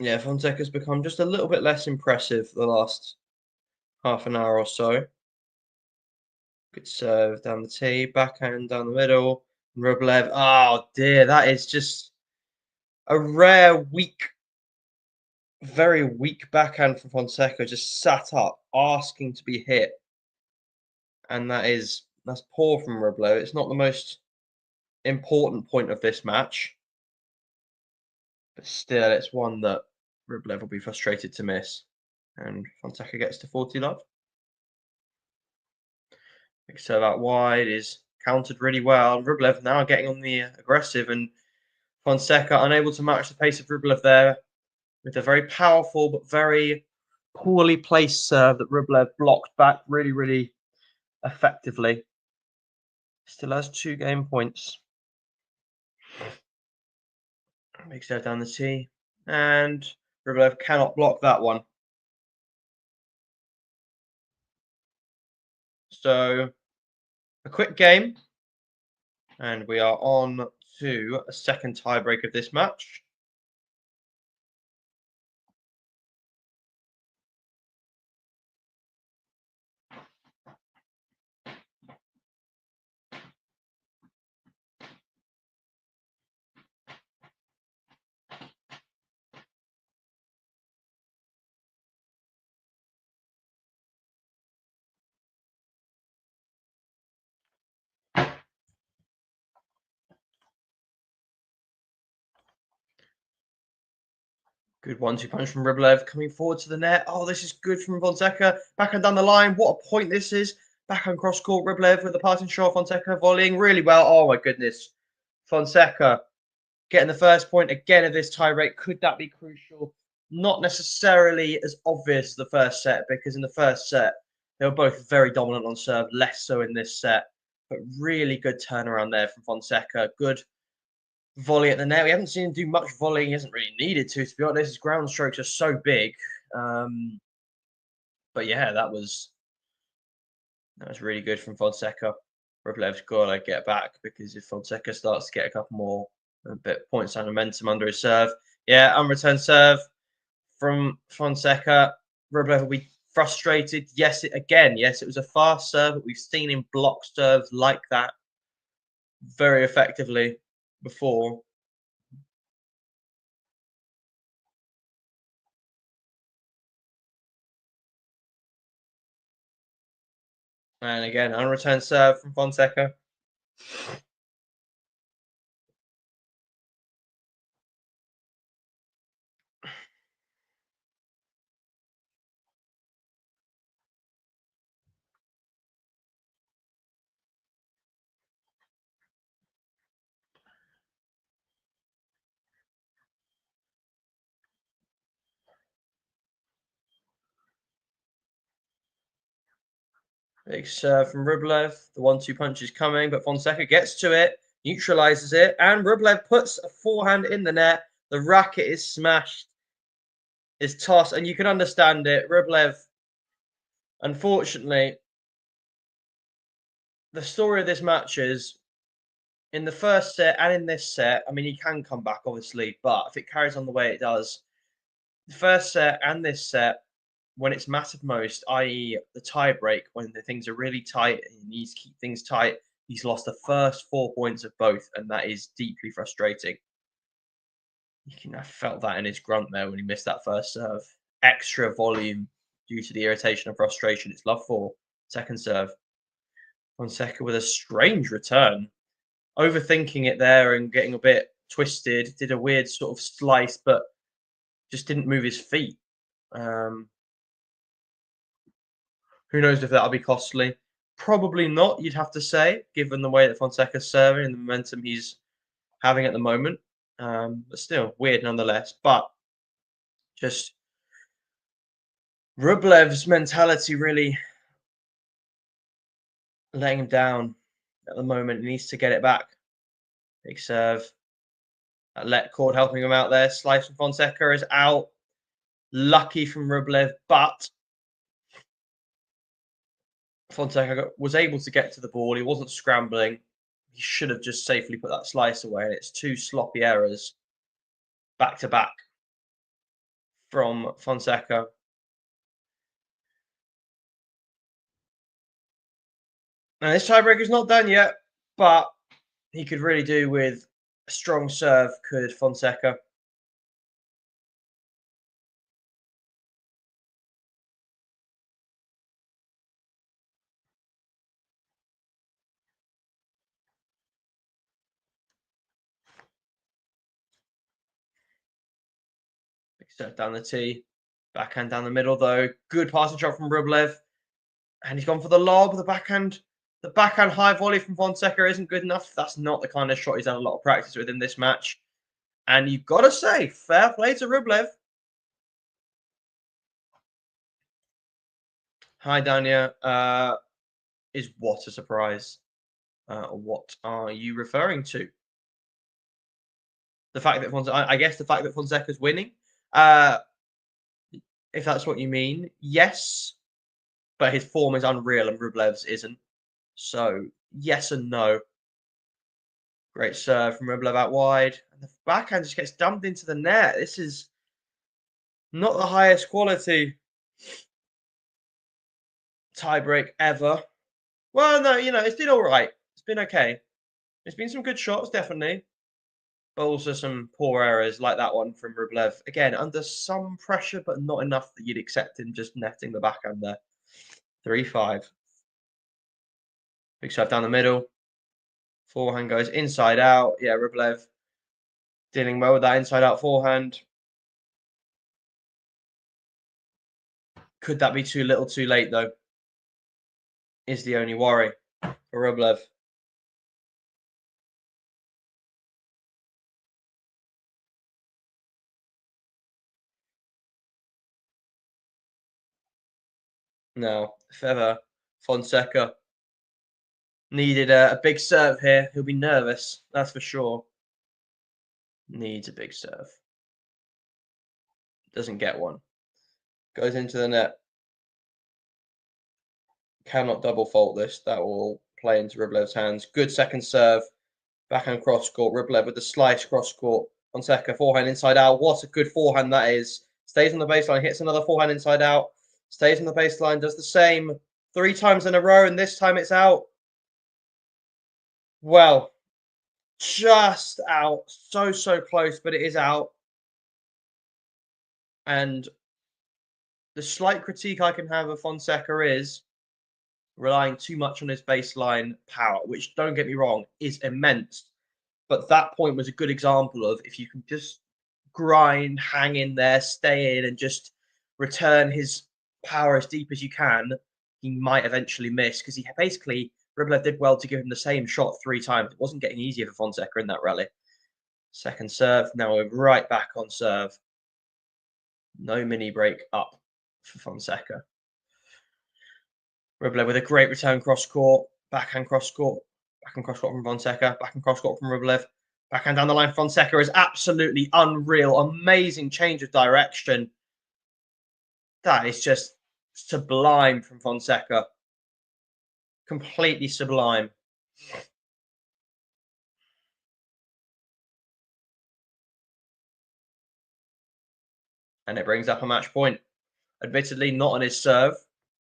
Yeah, FONSECA's become just a little bit less impressive the last half an hour or so. Good serve down the tee, backhand down the middle. Rublev, oh dear, that is just a rare, weak, very weak backhand from FONSECA. Just sat up, asking to be hit, and that's poor from Rublev. It's not the most important point of this match, but still, it's one that Rublev will be frustrated to miss. And FONSECA gets to 40 love. Big serve out wide is countered really well. Rublev now getting on the aggressive, and FONSECA unable to match the pace of Rublev there with a very powerful but very poorly placed serve that Rublev blocked back really, really effectively. Still has 2 game points. Big serve down the tee, and Rublev cannot block that one. So a quick game, and we are on to a second tiebreak of this match. Good 1-2 punch from RUBLEV coming forward to the net. Oh, this is good from FONSECA. Backhand down the line. What a point this is. Backhand cross court. RUBLEV with the passing shot. FONSECA volleying really well. Oh my goodness. FONSECA getting the first point again of this tiebreak. Could that be crucial? Not necessarily as obvious as the first set, because in the first set they were both very dominant on serve, less so in this set. But really good turnaround there from FONSECA. Good volley at the net. We haven't seen him do much volleying. He hasn't really needed to be honest. His ground strokes are so big. But yeah, that was really good from FONSECA. RUBLEV's got to get back, because if FONSECA starts to get a couple more points and momentum under his serve, yeah, unreturned serve from FONSECA. RUBLEV will be frustrated. Yes, it was a fast serve, but we've seen him block serves like that very effectively before. And again, unreturned serve from FONSECA. Big serve from RUBLEV. The 1-2 punch is coming, but FONSECA gets to it, neutralizes it, and RUBLEV puts a forehand in the net. The racket is smashed, is tossed, and you can understand it. RUBLEV, unfortunately, the story of this match is, in the first set and in this set, I mean, he can come back, obviously, but if it carries on the way it does, the first set and this set, when it's mattered most, i.e. the tie break, when the things are really tight and he needs to keep things tight, he's lost the first 4 points of both, and that is deeply frustrating. You can have felt that in his grunt there when he missed that first serve. Extra volume due to the irritation and frustration. It's love for second serve. FONSECA with a strange return. Overthinking it there and getting a bit twisted. Did a weird sort of slice, but just didn't move his feet. Who knows if that'll be costly? Probably not, you'd have to say, given the way that FONSECA's serving and the momentum he's having at the moment. But still, weird nonetheless. But just RUBLEV's mentality really letting him down at the moment. He needs to get it back. Big serve. That let cord helping him out there. Slice from FONSECA is out. Lucky from RUBLEV, but FONSECA was able to get to the ball. He wasn't scrambling. He should have just safely put that slice away. And it's two sloppy errors back to back from FONSECA. Now, this tiebreaker is not done yet, but he could really do with a strong serve, could FONSECA. Big serve down the tee. Backhand down the middle, though. Good passing shot from RUBLEV. And he's gone for the lob. The backhand high volley from FONSECA isn't good enough. That's not the kind of shot he's had a lot of practice with in this match. And you've got to say, fair play to RUBLEV. Hi, Dania. Is what a surprise? What are you referring to? The fact that I guess the fact that FONSECA's winning. If that's what you mean, yes. but his form is unreal and Rublev's isn't. So yes and no. Great serve from Rublev out wide. And the backhand just gets dumped into the net. This is not the highest quality tiebreak ever. Well, no, it's been all right. It's been okay. There's been some good shots, definitely. But also some poor errors like that one from Rublev. Again, under some pressure, but not enough that you'd accept him just netting the backhand there. 3-5. Big serve down the middle. Forehand goes inside out. Yeah, Rublev dealing well with that inside out forehand. Could that be too little too late, though? Is the only worry for Rublev. Now, if ever Fonseca needed a big serve here, he'll be nervous, that's for sure. Needs a big serve. Doesn't get one. Goes into the net. Cannot double fault this. That will play into Rublev's hands. Good second serve. Backhand cross court. Rublev with the slice cross court. Fonseca forehand inside out. What a good forehand that is. Stays on the baseline. Hits another forehand inside out. Stays on the baseline. Does the same 3 times in a row. And this time it's out. Well, just out. So close. But it is out. And the slight critique I can have of Fonseca is relying too much on his baseline power, which, don't get me wrong, is immense. But that point was a good example of if you can just grind, hang in there, stay in, and just return his power as deep as you can, he might eventually miss. Because he basically, Rublev did well to give him the same shot 3 times. It wasn't getting easier for Fonseca in that rally. Second serve. Now we're right back on serve. No mini break up for Fonseca. Rublev with a great return cross court, backhand cross court from Fonseca, backhand cross court from Rublev, backhand down the line. Fonseca is absolutely unreal, amazing change of direction. That is just sublime from Fonseca, completely sublime. And it brings up a match point. Admittedly, not on his serve,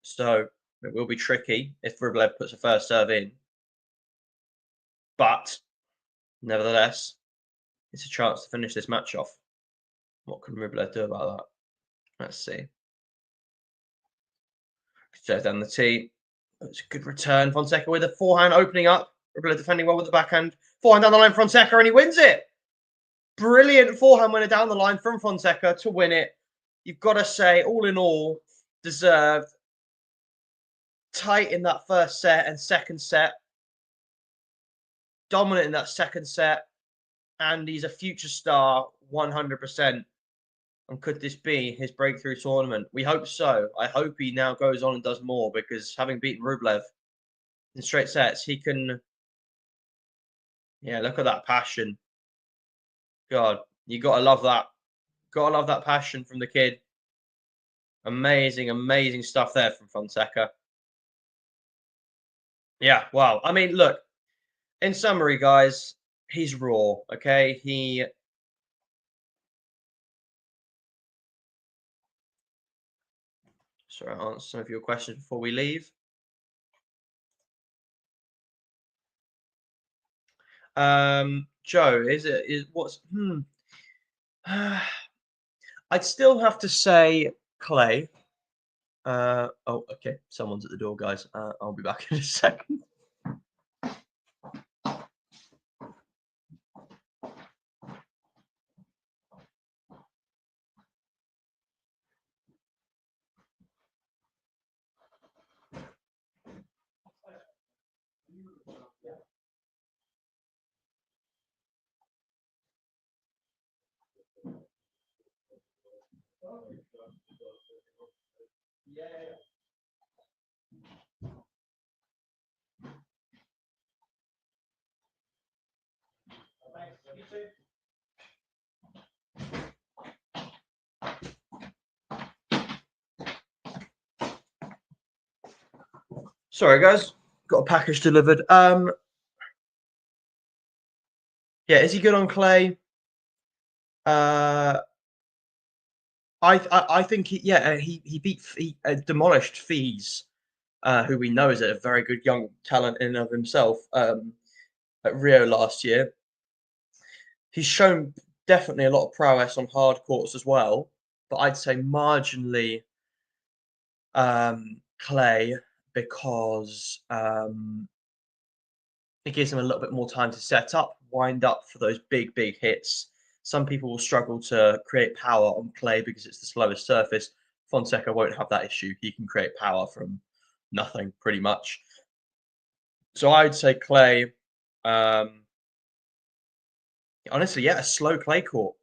so it will be tricky if Rublev puts a first serve in. But nevertheless, it's a chance to finish this match off. What can Rublev do about that? Let's see. Serve down the tee. It's a good return. Fonseca with a forehand opening up. Rublev defending well with the backhand. Forehand down the line, Fonseca, and he wins it. Brilliant forehand winner down the line from Fonseca to win it. You've got to say, all in all, deserved. Tight in that first set and second set. Dominant in that second set. And he's a future star, 100%. And could this be his breakthrough tournament? We hope so. I hope he now goes on and does more, because having beaten Rublev in straight sets, he can... Yeah, look at that passion. God, you got to love that. Got to love that passion from the kid. Amazing, amazing stuff there from Fonseca. Yeah, wow. I mean, look, in summary, guys, he's raw, okay? Sorry, I'll answer some of your questions before we leave. Joe, I'd still have to say Clay. Oh, okay. Someone's at the door, guys. I'll be back in a second. Sorry, guys. Got a package delivered. Yeah, is he good on clay? I think he demolished Fees, who we know is a very good young talent in and of himself, at Rio last year. He's shown definitely a lot of prowess on hard courts as well, but I'd say marginally clay, because it gives him a little bit more time to set up, wind up for those big hits. Some people will struggle to create power on clay because it's the slowest surface. Fonseca won't have that issue. He can create power from nothing, pretty much. So I'd say clay. Honestly, yeah, a slow clay court.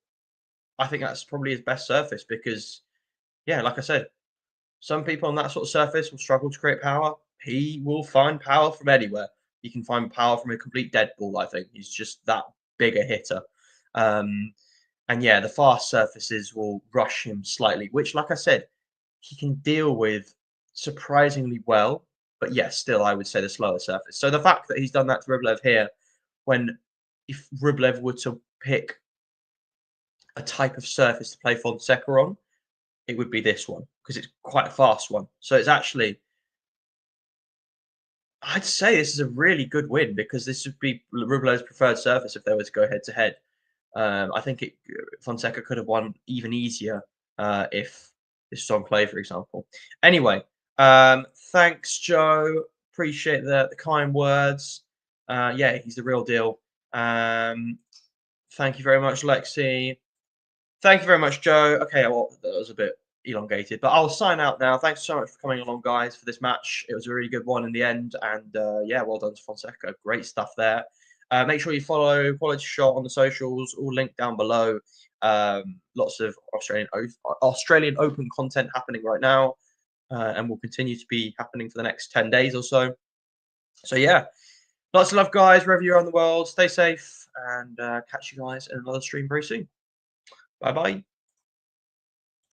I think that's probably his best surface because, yeah, like I said, some people on that sort of surface will struggle to create power. He will find power from anywhere. He can find power from a complete dead ball, I think. He's just that big a hitter. And yeah, the fast surfaces will rush him slightly, which, like I said, he can deal with surprisingly well. But yes, still, I would say the slower surface. So the fact that he's done that to Rublev here, when if Rublev were to pick a type of surface to play Fonseca on, it would be this one because it's quite a fast one. So it's actually, I'd say this is a really good win because this would be Rublev's preferred surface if they were to go head to head. I think Fonseca could have won even easier if this was on clay, for example. Anyway, thanks, Joe. Appreciate the kind words. Yeah, he's the real deal. Thank you very much, Lexi. Thank you very much, Joe. Okay, well, that was a bit elongated, but I'll sign out now. Thanks so much for coming along, guys, for this match. It was a really good one in the end, and yeah, well done to Fonseca. Great stuff there. Make sure you follow Quality Shot on the socials, all linked down below. Lots of Australian Open content happening right now, and will continue to be happening for the next 10 days or so. So yeah, lots of love, guys, wherever you're in the world. Stay safe, and catch you guys in another stream very soon. Bye bye.